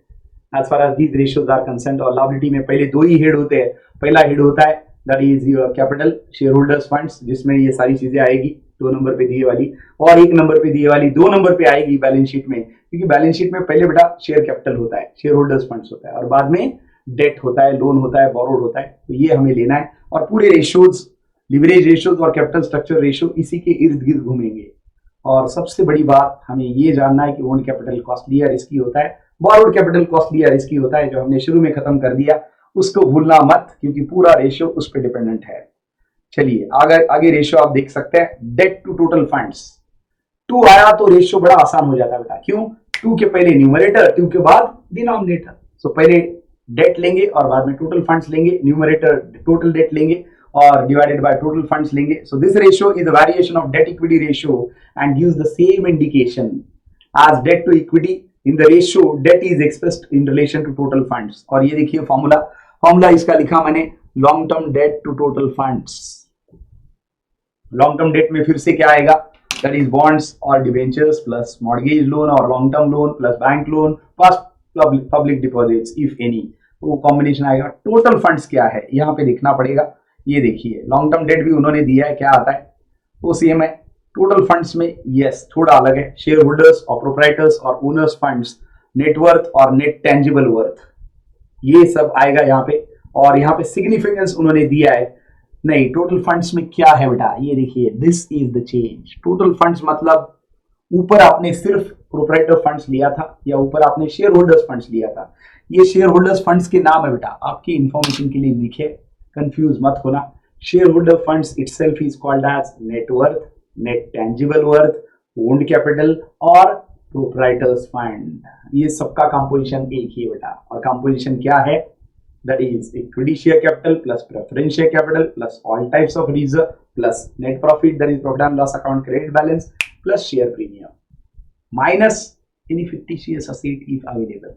S1: as far as these ratios are concerned, और लायबिलिटी में पहले 2 ही हेड होते हैं। पहला हेड होता है that is your capital share holders funds, जिसमें ये सारी चीजें आएगी 2 नंबर पे दिए वाली, और 1 नंबर पे दिए वाली 2 नंबर पे आएगी बैलेंस शीट में, क्योंकि बैलेंस शीट में पहले बेटा शेयर कैपिटल होता है, शेयर होल्डर्स फंड्स होता है, और बाद में डेट होता है, लोन होता है, बोरोड होता है। तो ये हमें लेना है, और पूरे रेशियोज, लिवरेज रेशियोज और कैपिटल स्ट्रक्चर रेशियो इसी के इर्द गिर्द घूमेंगे। और सबसे बड़ी बात हमें ये जानना है कि ओन्ड कैपिटल कॉस्टली या रिस्की होता है, बोरोड कैपिटल कॉस्टली या रिस्की होता है, जो हमने शुरू में खत्म कर दिया उसको भूलना मत, क्योंकि पूरा रेशियो उस पर डिपेंडेंट है। चलिए आगे रेशियो आप देख सकते हैं, डेट टू टोटल फंड्स। 2 आया तो रेशियो बड़ा आसान हो जाता है बेटा। क्यों? 2 के पहले न्यूमरेटर, 2 के बाद डिनोमिनेटर। सो पहले डेट लेंगे और बाद में टोटल फंड्स लेंगे, न्यूमरेटर टोटल डेट लेंगे और divided by total funds लेंगे। So this ratio is a variation of debt equity ratio and gives the same indication as debt to equity. In the ratio, debt is expressed in relation to total funds. और ये देखिए फॉर्मूला इसका लिखा मैंने, long term debt to total funds. Long term debt में फिर से क्या आएगा? दैट इज बॉन्ड्स और डिबेंचर्स प्लस मॉर्गेज लोन और long term loan plus bank loan plus public deposits if any, वो कॉम्बिनेशन आएगा। टोटल फंड्स क्या है यहाँ पे देखना पड़ेगा। ये देखिए लॉन्ग टर्म डेट भी उन्होंने दिया है, क्या आता है वो सेम है। टोटल फंड्स में यस थोड़ा अलग है, शेयर होल्डर्स और प्रोप्राइटर्स और ओनर्स फंड्स, नेटवर्थ और नेट टेंजिबल वर्थ, ये सब आएगा यहाँ पे। और यहाँ पे सिग्निफिकेंस उन्होंने दिया है नहीं, टोटल फंड्स में क्या है बेटा? ये देखिए, this is the change. Total funds मतलब ऊपर आपने सिर्फ प्रोप्राइटर फंड्स लिया था या ऊपर आपने शेयर होल्डर्स फंड्स लिया था। ये शेयर होल्डर्स फंड्स के नाम है बेटा, आपकी इंफॉर्मेशन के लिए लिखे, कंफ्यूज मत होना। Share holder funds itself is called as net worth, net tangible worth, owned capital और प्रोप्राइटर्स फंड। ये सबका कंपोजिशन एक ही बेटा, और कंपोजिशन क्या है? That is equity share capital plus preference share capital plus all types of reserve plus net profit, that is profit and loss account credit balance plus share premium minus any fictitious asset if available.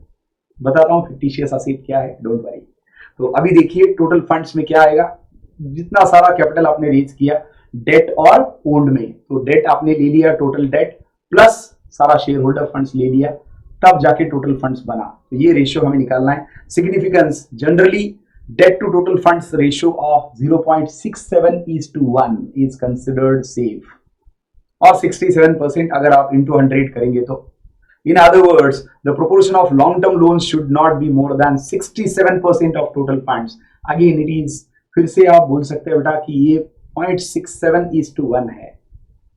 S1: बताता हूँ फिक्टिशियस असेट क्या है, डोंट वरी। तो अभी देखिए टोटल फंड्स में क्या आएगा, जितना सारा कैपिटल आपने रेज किया डेट और ओन्ड में, तो डेट आपने ले लिया टोटल डेट प्लस सारा शेयर होल्डर फंड्स ले लिया, तब जाके टोटल फंड्स बना। तो ये रेशियो हमें निकालना है। Significance, generally debt to total funds ratio of 0.67:1 is considered safe, और 67% अगर आप इंटू 100 करेंगे तो। In other words, the proportion of long-term loans should not be more than 67% of total funds. Again, it is, फिर से आप बोल सकते हैं बेटा कि ये 0.67:1 है,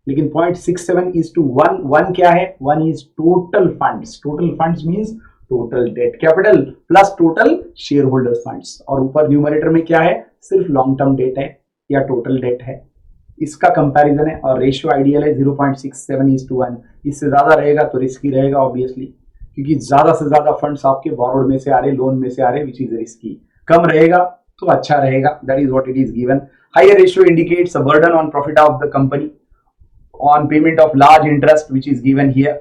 S1: लेकिन 0.67:1, 1 क्या है? 1 is total funds. Total funds means total debt capital plus total share holders funds, और ऊपर न्यूमरेटर में क्या है? सिर्फ लॉन्ग टर्म डेट है या टोटल डेट है, इसका कंपैरिजन है। और रेशियो आइडियल है 0.67:1। इससे ज्यादा रहेगा तो रिस्की रहेगा ऑब्वियसली, क्योंकि ज्यादा से ज्यादा फंड्स आपके बोरोड में से आ रहे, लोन में से आ रहे, विच इज रिस्की। कम रहेगा तो अच्छा रहेगा, that is what it is given. Higher ratio indicates a burden on profit of the company on payment of large interest which is given here,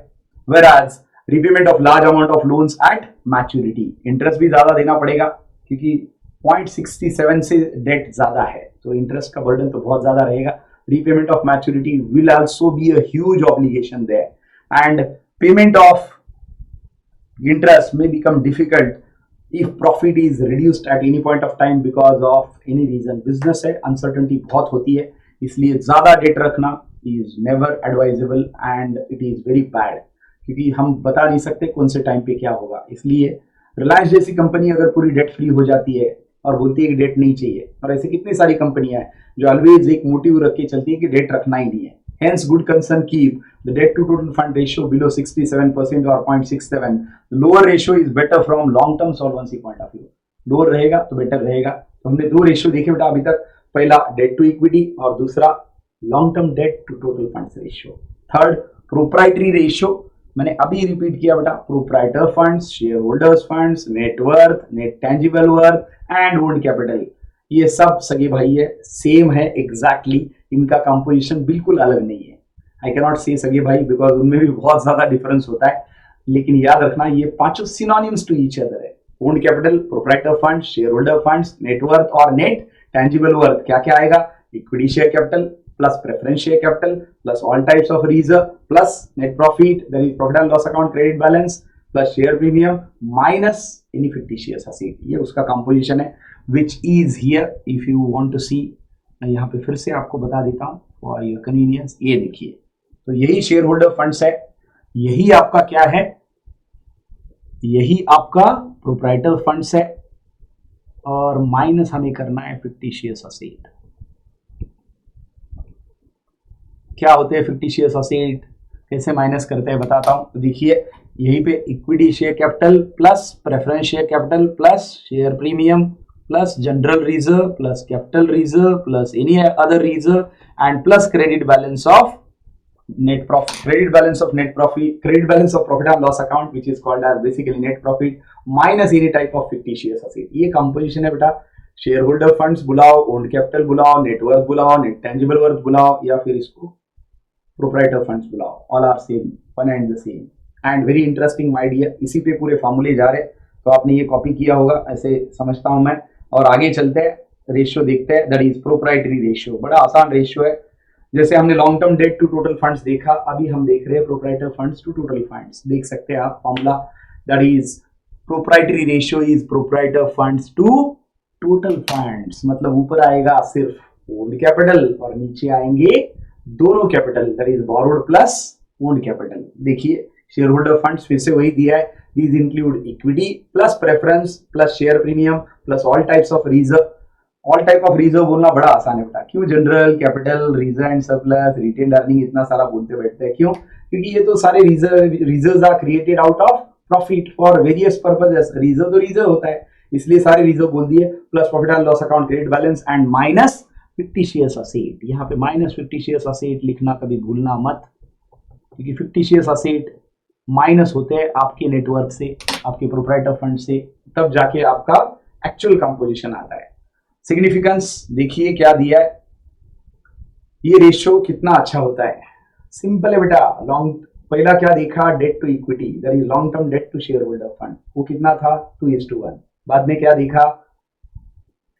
S1: whereas repayment of large amount of loans at maturity, interest भी ज्यादा देना पड़ेगा क्योंकि 0.67 से डेट ज्यादा है, तो इंटरेस्ट का बर्डन तो बहुत ज्यादा रहेगा। repayment of maturity will also be a huge obligation there, and payment of interest may become difficult if profit is reduced at any point of time because of any reason। business है, uncertainty बहुत होती है, इसलिए ज्यादा डेट रखना is never advisable and it is very bad, क्योंकि हम बता नहीं सकते कौन से टाइम पे क्या होगा। इसलिए रिलायंस जैसी कंपनी अगर पूरी डेट फ्री हो जाती है और बोलती है कि डेट नहीं चाहिए, और ऐसे कितनी सारी कंपनियां हैं जो ऑलवेज एक मोटिव रख के चलती है कि डेट रखना ही नहीं है। Hence, good concern keep the debt to total fund ratio below 67% or 0.67. The lower ratio is better from long term solvency point of view. Lower रहेगा तो बेटर रहेगा। तो हमने दो रेशियो देखे बेटा अभी तक, पहला डेट टू इक्विटी और दूसरा long term debt to total funds ratio. Third proprietary ratio, मैंने अभी रिपीट किया बेटा, proprietor funds, share holders funds, net worth, net tangible worth and owned capital, ये सब सगे भाई है, सेम है एग्जैक्टली, इनका कंपोजिशन बिल्कुल अलग नहीं है। आई कैन नॉट से सगे भाई बिकॉज उनमें भी बहुत ज्यादा डिफरेंस होता है, लेकिन याद रखना ये पांचों सिनोनिम्स टू ईच अदर है। Owned capital, proprietor fund, share holder funds, net worth और नेट टेंजिबल वर्थ क्या क्या आएगा? Equity share capital plus preference share capital plus all types of reserve plus net profit, that is profit and loss account credit balance plus share premium minus any fictitious asset, ये उसका composition है which is here if you want to see। मैं यहाँ पे फिर से आपको बता देता हूँ for your convenience। ये देखिए, तो यही शेयर होल्डर फंड्स है, यही आपका क्या है? यही आपका प्रोप्राइटर फंड्स है, और माइनस हमें करना है फिक्टिशियस असेट। क्या होते हैं फिक्टिशियस असेट, कैसे माइनस करते हैं बताता हूं। तो देखिए यहीं पे equity share capital plus preference share capital plus share premium plus general reserve plus capital reserve plus any other reserve and plus credit balance of net profit, credit balance of net profit, credit balance of profit and loss account which is called as basically net profit minus any type of fictitious asset. ये कंपोजिशन है बेटा। शेयर होल्डर फंड्स बुलाओ, ओन्ड कैपिटल बुलाओ, नेटवर्थ बुलाओ, नेट टेंजिबल वर्थ बुलाओ, या फिर इसको प्रोप्राइटर फंड्स बुलाओ, all are same, one and the same and very interesting my dear. इसी पे पूरे फॉर्मूले जा रहे, तो आपने ये कॉपी किया होगा ऐसे समझता हूं मैं। और आगे चलते हैं, रेशियो देखते हैं, दैट इज प्रोप्राइटरी रेशियो। बड़ा आसान रेशियो है, जैसे हमने long term debt to total funds देखा, अभी हम देख रहे हैं proprietor funds to total funds. देख सकते हैं आप formula, that is proprietary ratio is proprietor funds to total funds, मतलब ऊपर आएगा सिर्फ ओन्ड कैपिटल और नीचे आएंगे दोनों capital, that is borrowed plus owned capital. देखिए शेयर होल्डर फंड्स फिर से वही दिया है, these include equity plus preference plus share premium plus all types of reserve. All type of reserve बोलना बड़ा आसान है बेटा, क्यों? General, capital, reserve and surplus, retained earning, इतना सारा बोलते बैठते हैं, क्यों? क्योंकि ये तो सारे reserve are created out of profit for various purposes. Reserve तो रिजर्व होता है, इसलिए सारे रिजर्व बोल दिए, plus profit and loss account, credit balance and minus fictitious asset. यहाँ पे माइनस फिक्टिशियस असेट लिखना कभी भूलना मत, क्योंकि फिक्टिशियस असेट माइनस होते हैं आपके नेटवर्क से, आपके प्रोप्राइटर फंड से, तब जाके आपका एक्चुअल कंपोजिशन आता है। सिग्निफिकेंस देखिए क्या दिया है, ये रेशियो कितना अच्छा होता है, सिंपल है बेटा। लॉन्ग पहला क्या देखा? Debt to equity, that is long term debt to share holder fund, वो कितना था? 2:1। बाद में क्या देखा?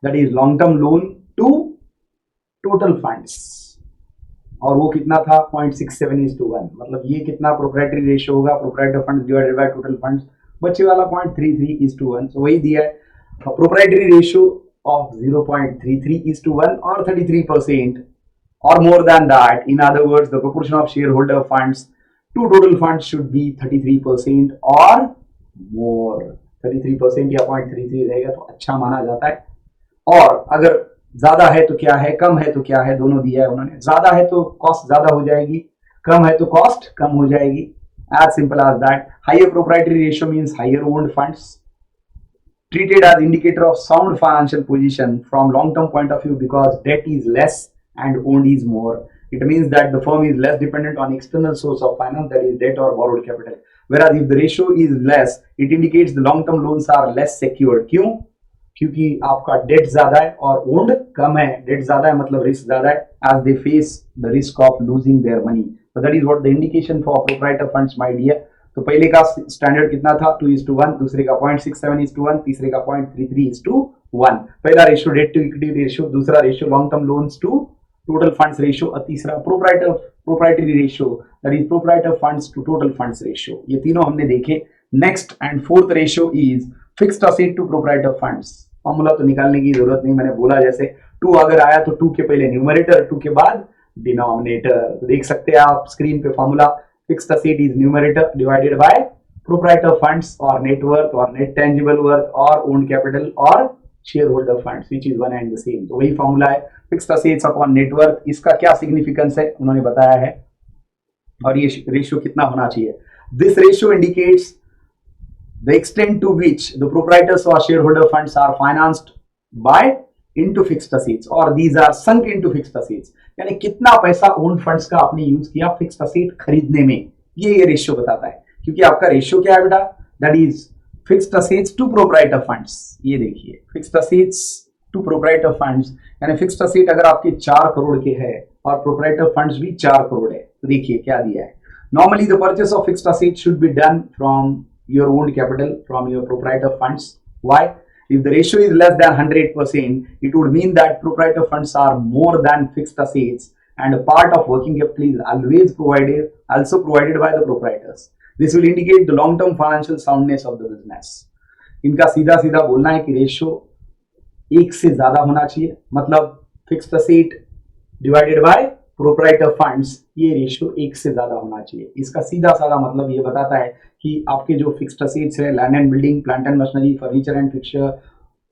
S1: That is long term loan to total funds, और वो कितना था? 0.67:1। मतलब ये कितना प्रोप्राइटरी रेशियो होगा? Proprietor funds divided by total funds, बच्चे वाला 0.33:1, so वही दिया है। Proprietary ratio of 0.33:1 or 33% or more than that. In other words, the proportion of shareholder funds to total funds should be 33% or more. 33% या 0.33 रहेगा तो अच्छा माना जाता है। और अगर ज्यादा है तो क्या है, कम है तो क्या है, दोनों दिया है उन्होंने। ज्यादा है तो कॉस्ट ज्यादा हो जाएगी, कम है तो कॉस्ट कम हो जाएगी, as simple as that. Higher proprietary ratio means higher owned funds, treated as indicator of sound financial position from long term point of view because debt is less and owned is more. It means that the firm is less dependent on external source of finance, that is debt or borrowed capital. Whereas if the ratio is less, it indicates the long term loans are less secured. क्यों? क्योंकि आपका डेट ज्यादा है और ओन्ड कम है। डेट ज्यादा है मतलब रिस्क ज्यादा है, as they face the risk of losing their money. तो that is what the indication for proprietor funds my dear. तो पहले का स्टैंडर्ड कितना था, 2:1, दूसरे का 0.67:1, तीसरे का 0.33:1। पहला ratio debt to equity ratio, दूसरा ratio long term loans to total funds ratio, और तीसरा proprietary ratio, that is proprietor funds to total funds ratio. ये तीनों हमने देखे। Next and fourth ratio is fixed asset to proprietor funds. Formula तो निकालने की जरूरत नहीं, मैंने बोला जैसे 2 अगर आया तो 2 के पहले न्यूमरेटर, 2 के बाद डिनोमिनेटर। तो देख सकते हैं आप स्क्रीन पे formula, fixed asset is numerator divided by proprietor funds और नेट वर्थ और नेट टेंजिबल वर्थ और ओन्ड कैपिटल और share holder funds, which is one and the same. तो वही फॉर्मूला है, fixed assets upon net worth. इसका क्या सिग्निफिकेंस है उन्होंने बताया है, और ये रेशियो कितना होना चाहिए। This ratio indicates the extent to which the proprietors or shareholder funds are financed by into fixed assets or these are sunk into fixed assets, यानी कितना पैसा ओन फंड्स का आपने यूज किया फिक्स्ड असेट खरीदने में, ये रेशियो बताता है। क्योंकि आपका रेशियो क्या है बेटा, that is fixed assets to proprietor funds. ये देखिए fixed assets to proprietor funds, यानी फिक्स्ड असेट अगर आपके 4 करोड़ के है और प्रोप्राइटर फंड्स भी 4 करोड़ है, तो देखिए क्या दिया है। Normally the purchase of fixed asset should be done from your owned capital from your proprietor funds. Why? If the ratio is less than 100%, it would mean that proprietor funds are more than fixed assets and a part of working capital is always also provided by the proprietors. This will indicate the long-term financial soundness of the business. इनका सीधा सीधा बोलना है कि रेशियो 1 से ज्यादा होना चाहिए, मतलब fixed asset divided by proprietor funds, ये रेशियो 1 से ज्यादा होना चाहिए। इसका सीधा साधा मतलब ये बताता है कि आपके जो फिक्स्ड असेट्स है, land and building, plant and machinery, furniture and fixture,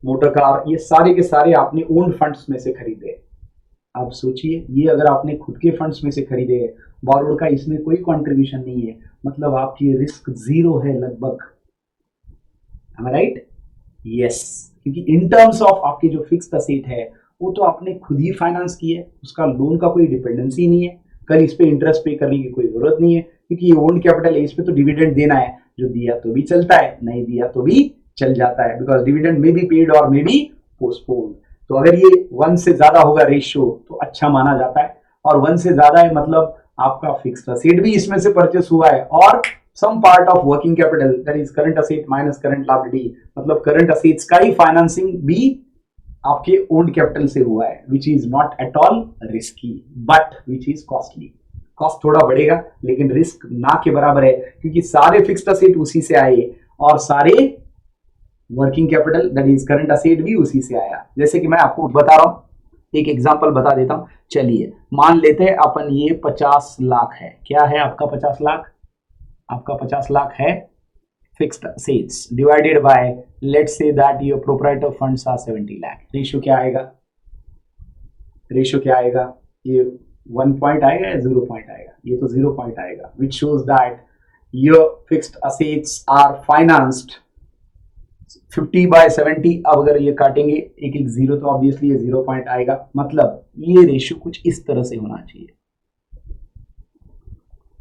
S1: motor car, ये सारे के सारे आपने ओन फंड्स में से खरीदे। अब सोचिए ये अगर आपने खुद के फंड्स में से खरीदे है, बॉरोड का इसमें कोई कंट्रीब्यूशन नहीं है, मतलब आपकी रिस्क 0 है लगभग। am I right? यस, क्योंकि इन टर्म्स ऑफ आपके जो फिक्स्ड असेट है वो तो आपने खुद ही फाइनेंस की है, उसका लोन का कोई डिपेंडेंसी नहीं है, कल इस पे इंटरेस्ट पे करने की कोई जरूरत नहीं है, क्योंकि ये ओन्ड कैपिटल है, इस पे तो डिविडेंड देना है, जो दिया तो भी चलता है, नहीं दिया तो भी चल जाता है, because dividend may be paid और मे बी पोस्टपोन्ड। तो अगर ये 1 से ज्यादा होगा रेशियो तो अच्छा माना जाता है, और 1 से ज्यादा है मतलब आपका फिक्स्ड असेट भी इसमें से परचेस हुआ है और some part of working capital, that is current asset minus current liability, मतलब करंट असेट्स का ही फाइनेंसिंग भी आपके ओन्ड कैपिटल से हुआ है, which is not at all risky but which is costly. Cost थोड़ा बढ़ेगा लेकिन रिस्क ना के बराबर है, क्योंकि सारे फिक्स्ड असेट उसी से आए और सारे working capital that is current asset भी उसी से आया। जैसे कि मैं आपको बता रहा हूं, एक एग्जांपल बता देता हूं। चलिए मान लेते हैं अपन ये 50 लाख है, क्या है आपका 50 लाख, आपका 50 लाख है fixed assets divided by let's say that your proprietor funds are 70 lakh. Ratio क्या आएगा, रेशियो क्या आएगा, ये 1 पॉइंट आएगा या 0 पॉइंट आएगा, ये तो 0 पॉइंट आएगा, which shows that your fixed assets are financed 50/70। अब अगर ये काटेंगे एक एक 0 तो ऑब्वियसली ये 0 पॉइंट आएगा, मतलब ये रेशियो कुछ इस तरह से होना चाहिए,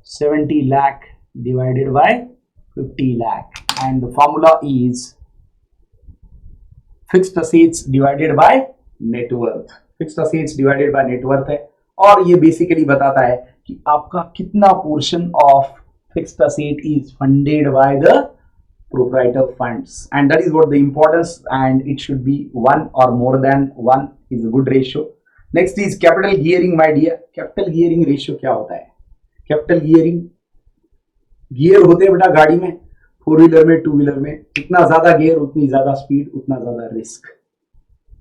S1: 70 lakh divided by 50 lakh, and the formula is fixed assets divided by net worth। fixed assets divided by net worth है, और ये बेसिकली बताता है कि आपका कितना portion of fixed asset is funded by the proprietor funds, and that is what the importance, and it should be 1 or more than 1 is a good ratio। next is capital gearing my dear। capital gearing ratio क्या होता है, capital gearing गियर होते हैं बेटा गाड़ी में, 4 व्हीलर में, 2 व्हीलर में, जितना ज्यादा गियर उतनी ज्यादा स्पीड उतना ज्यादा रिस्क,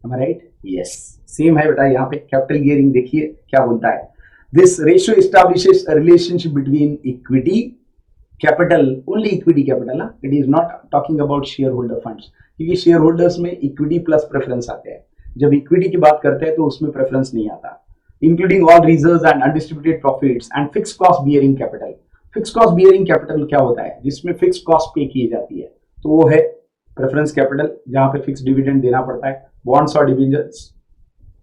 S1: राइट? यस, सेम है बेटा यहाँ पे कैपिटल गियरिंग। देखिए क्या बोलता है, this ratio establishes a relationship between equity capital, only equity capital, it is not talking about share holder funds, क्योंकि शेयर होल्डर्स में इक्विटी प्लस प्रेफरेंस आते हैं। जब इक्विटी की बात करते हैं तो उसमें प्रेफरेंस नहीं आता। Including all reserves and undistributed profits and fix cost bearing capital. Fix cost bearing capital क्या होता है? जिसमें फिक्स कॉस्ट पे की जाती है, तो वो है प्रेफरेंस कैपिटल, जहां पे फिक्स डिविडेंड देना पड़ता है। बॉन्ड्स और डिबेंचर्स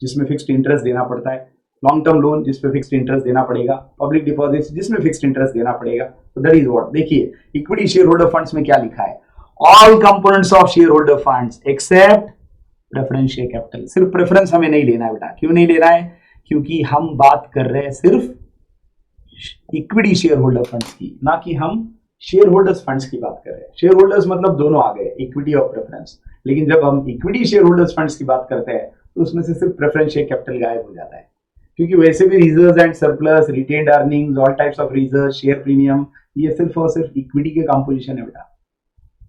S1: जिसमें फिक्स्ड इंटरेस्ट देना पड़ता है। लॉन्ग टर्म लोन जिसपे फिक्स्ड इंटरेस्ट देना पड़ेगा। पब्लिक डिपॉजिट्स जिसमें फिक्स्ड इंटरेस्ट देना पड़ेगा। तो दैट इज व्हाट। देखिए इक्विटी शेयर होल्डर फंड्स में क्या लिखा है, all components of share holder funds except preference share capital. सिर्फ प्रेफरेंस हमें नहीं लेना है बेटा। क्यों नहीं लेना है? क्योंकि हम बात कर रहे हैं सिर्फ इक्विटी शेयर होल्डर फंड्स की, ना कि हम शेयर होल्डर्स फंड्स की बात कर रहे हैं। शेयर होल्डर्स मतलब दोनों आ गए, इक्विटी और प्रेफरेंस। लेकिन जब हम इक्विटी शेयर होल्डर्स फंड्स की बात करते हैं तो उसमें से सिर्फ प्रेफरेंस शेयर कैपिटल गायब हो जाता है, क्योंकि वैसे भी reserves and surplus, retained earnings, all types of reserve, share premium, ये सिर्फ और सिर्फ इक्विटी के कंपोजिशन है बेटा।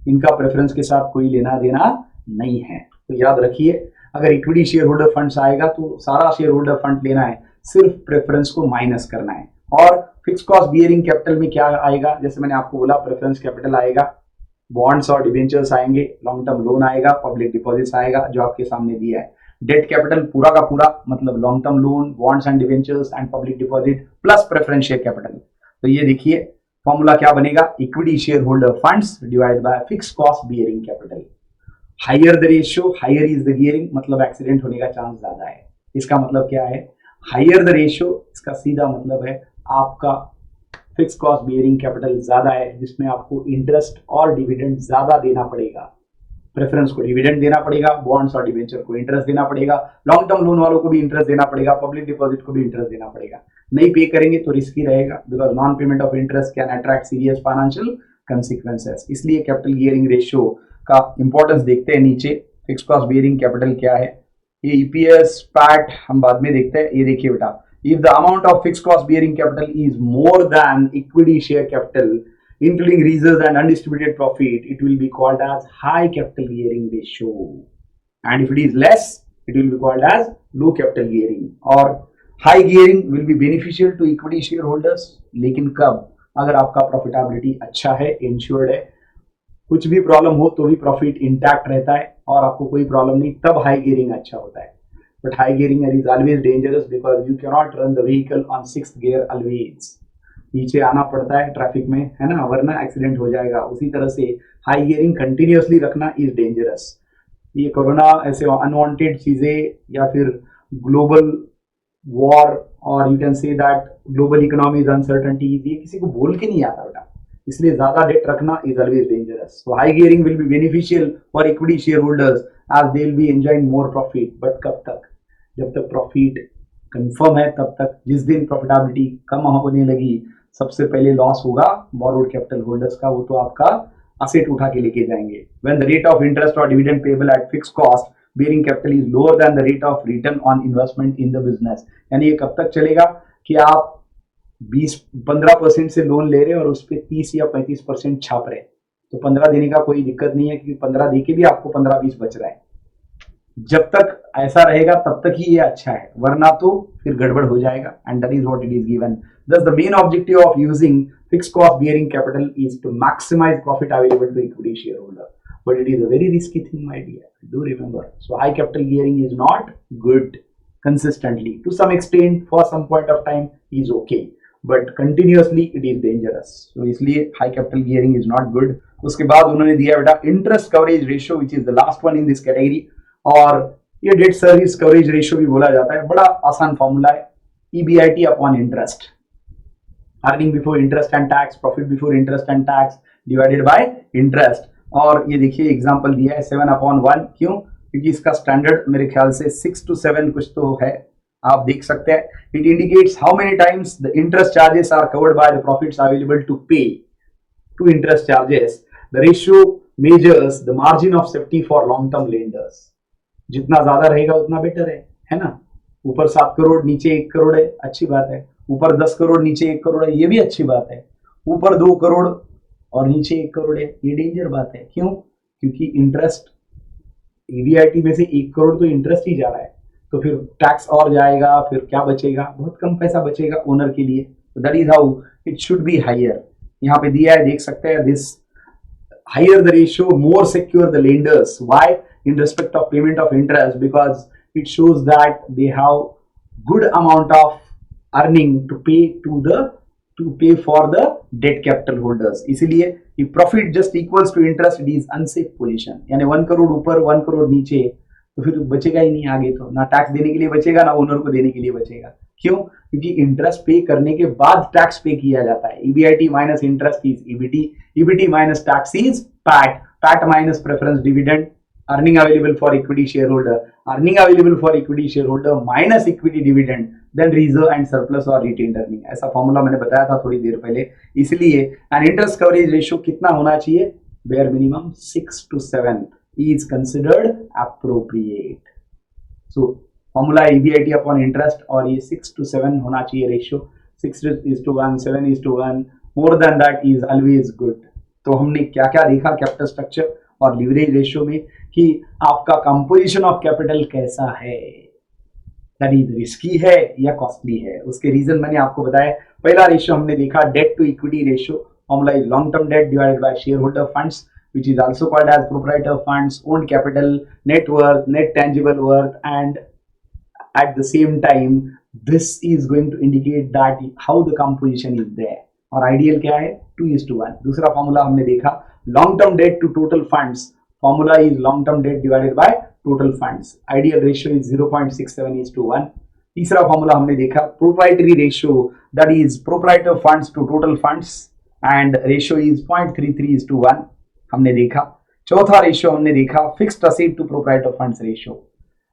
S1: इनका प्रेफरेंस के साथ कोई लेना देना नहीं है। तो याद रखिए, अगर इक्विटी शेयर होल्डर फंड्स आएगा तो सारा शेयर होल्डर फंड लेना है, सिर्फ प्रेफरेंस को माइनस करना है। और फिक्स कॉस्ट बियरिंग कैपिटल में क्या आएगा? जैसे मैंने आपको बोला, प्रेफरेंस कैपिटल आएगा, बॉन्ड्स और डिबेंचर्स आएंगे, लॉन्ग टर्म लोन आएगा, पब्लिक डिपॉजिट्स आएगा जो आपके सामने दिया है। डेट कैपिटल पूरा का पूरा मतलब long term loan, bonds and debentures and public deposit plus preference share capital. तो ये देखिए फॉर्मूला क्या बनेगा, equity share holder funds divided by fix cost bearing capital. Higher the ratio, higher is the gearing, मतलब एक्सीडेंट होने का चांस ज्यादा है। इसका मतलब क्या है? हायर द रेशियो, इसका सीधा मतलब है आपका फिक्स कॉस्ट बियरिंग कैपिटल ज्यादा है, जिसमें आपको इंटरेस्ट और डिविडेंड ज्यादा देना पड़ेगा। प्रेफरेंस को डिविडेंड देना पड़ेगा, बॉन्ड्स और डिवेंचर को इंटरेस्ट देना पड़ेगा, लॉन्ग टर्म लोन वालों को भी इंटरेस्ट देना पड़ेगा, पब्लिक डिपॉजिट को भी इंटरेस्ट देना पड़ेगा। नहीं पे करेंगे तो रिस्की रहेगा, because non payment of interest can attract serious financial consequences. इसलिए कैपिटल गियरिंग रेशियो का इंपॉर्टेंस देखते हैं नीचे। फिक्स कॉस्ट बियरिंग कैपिटल क्या है, ये ईपीएस पैट हम बाद में देखते हैं। ये देखिए बेटा, if the amount of fix cost bearing capital is more than equity share capital including reserves and undistributed profit, it will be called as high capital gearing ratio, and if it is less, it will be called as low capital gearing. Or high gearing will be beneficial to equity shareholders, लेकिन कब? अगर आपका प्रॉफिटेबिलिटी अच्छा है, इंश्योर्ड है, कुछ भी प्रॉब्लम हो तो भी प्रॉफिट इंटैक्ट रहता है और आपको कोई प्रॉब्लम नहीं, तब हाई गियरिंग अच्छा होता है। But high gearing is always dangerous because you can not run the vehicle on 6th gear always. नीचे आना पड़ता है ट्रैफिक में, है ना, वरना एक्सीडेंट हो जाएगा। उसी तरह से हाई गियरिंग कंटिन्यूअसली रखना इज डेंजरस। ये कोरोना ऐसे अनवांटेड चीजें या फिर ग्लोबल वॉर और you can say that global economies uncertainties, ये किसी को बोल के नहीं आता बेटा, इसलिए ज्यादा डेट रखना is always dangerous. So high gearing will be beneficial for equity share holders as they will be enjoying more profit. But कब तक? जब तक प्रॉफिट कंफर्म है तब तक। जिस दिन प्रॉफिटेबिलिटी कम होने लगी, सबसे पहले लॉस होगा बोरोड कैपिटल होल्डर्स का, वो तो आपका असेट उठा के लेके जाएंगे। When the rate of interest और dividend payable at fix cost bearing capital is lower than the rate of return on investment in the business. यानी ये कब तक चलेगा कि आप 15% से लोन ले रहे हैं और उस पर 30 या 35% छाप रहे हैं, तो 15 देने का कोई दिक्कत नहीं है, क्योंकि 15 देके भी आपको 15-20 बच रहा है। जब तक ऐसा रहेगा तब तक ही ये अच्छा है, वरना तो फिर गड़बड़ हो जाएगा। And that is what it is given. Thus, the main objective of using fixed cost bearing capital is to maximize profit available to equity shareholder. But it is a very risky thing, my dear. Do remember. So, high capital gearing is not good consistently. To some extent, for some point of time, is okay. But continuously, it is dangerous. So, इसलिए high capital gearing is not good. उसके बाद उन्होंने दिया बेटा interest coverage ratio, which is the last one in this category. और ये debt service coverage ratio भी बोला जाता है। बड़ा आसान फॉर्मूला है, EBIT upon interest. Earning before interest and tax, profit before interest and tax divided by interest. और ये देखिए एग्जांपल दिया है 7/1। क्यों? क्योंकि इसका स्टैंडर्ड मेरे ख्याल से 6 to 7 कुछ तो है, आप देख सकते हैं। It indicates how many times the interest charges are covered by the profits available to pay to interest charges. The ratio measures the margin of safety for long term lenders. जितना ज्यादा रहेगा उतना बेटर है ना। ऊपर 7 करोड़ नीचे 1 करोड़ है, अच्छी बात है। ऊपर 10 करोड़ नीचे 1 करोड़ है, ये भी अच्छी बात है। ऊपर 2 करोड़ और नीचे 1 करोड़ है, ये डेंजर बात है। क्यों? क्योंकि इंटरेस्ट ईबीआईटी में से 1 करोड़ तो इंटरेस्ट ही जा रहा है, तो फिर टैक्स और जाएगा, फिर क्या बचेगा? बहुत कम पैसा बचेगा ओनर के लिए। That is how it should be higher. यहाँ पे दिया है, देख सकते हैं, this higher the ratio more secure the lenders. Why? in respect of payment of interest, because it shows that they have good amount of earning to pay for the debt capital holders. इसीलिए if profit just equals to interest, it is unsafe position. यानी 1 करोड़ ऊपर 1 करोड़ नीचे तो फिर बचेगा ही नहीं आगे, तो ना टैक्स देने के लिए बचेगा ना ओनर को देने के लिए बचेगा. क्यों? क्योंकि इंटरेस्ट पे करने के बाद टैक्स पे किया जाता है. EBIT minus interest is EBT, EBT minus tax is PAT, PAT minus preference dividend, earning available for equity share holder, earning available for equity share holder minus equity dividend, then reserve and surplus और रिटेन्ड अर्निंग. ऐसा फॉर्मूला मैंने बताया था थोड़ी देर पहले. इसलिए एन इंटरेस्ट कवरेज रेशियो कितना होना चाहिए? Bare minimum 6 to 7 is considered appropriate. So formula EBIT upon interest और ये 6 to 7 होना चाहिए ratio. 6:1, 7:1, more than that is always good. तो हमने क्या क्या देखा कैपिटल स्ट्रक्चर और लीवरेज रेशियो में कि आपका कंपोजिशन ऑफ कैपिटल कैसा है, दैट इज रिस्की है या कॉस्टली है. उसके रीजन मैंने आपको बताया. पहला रेशियो हमने देखा debt to equity ratio. Formula is long term debt divided by share holder funds which is also called as proprietor funds, owned capital, net worth, net tangible worth, and at the same time this is going to indicate that how the composition is there. और आइडियल क्या है? 2:1. दूसरा फॉर्मूला हमने देखा long term debt to total funds. Formula is long term debt divided by total funds. Ideal ratio is 0.67:1. तीसरा फॉर्मूला हमने देखा proprietary ratio, that is proprietor funds to total funds and ratio is 0.33:1 हमने देखा. चौथा रेशियो हमने देखा fixed asset to proprietor funds ratio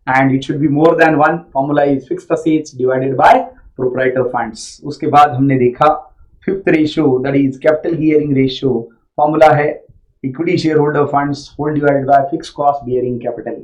S1: and it should be more than 1. Formula is fixed assets divided by proprietor funds. उसके बाद हमने देखा fifth ratio that is capital gearing ratio. Formula है equity share holder funds whole divided by fix cost bearing capital.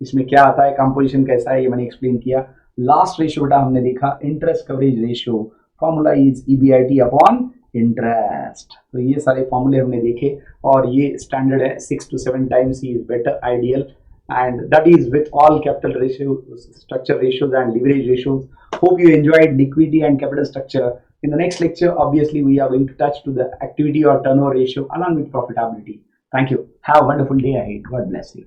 S1: इसमें क्या आता है, कंपोजिशन कैसा है, ये मैंने एक्सप्लेन किया. लास्ट रेशियो बेटा हमने देखा interest coverage ratio. Formula is EBIT upon interest. तो ये सारे फॉर्मूले हमने देखे और ये स्टैंडर्ड है 6 to 7 times he is better ideal and that is with all capital ratio structure ratios and leverage ratios. Hope you enjoyed liquidity and capital structure. In the next lecture, obviously, we are going to touch to the activity or turnover ratio along with profitability. Thank you. Have a wonderful day ahead. God bless you.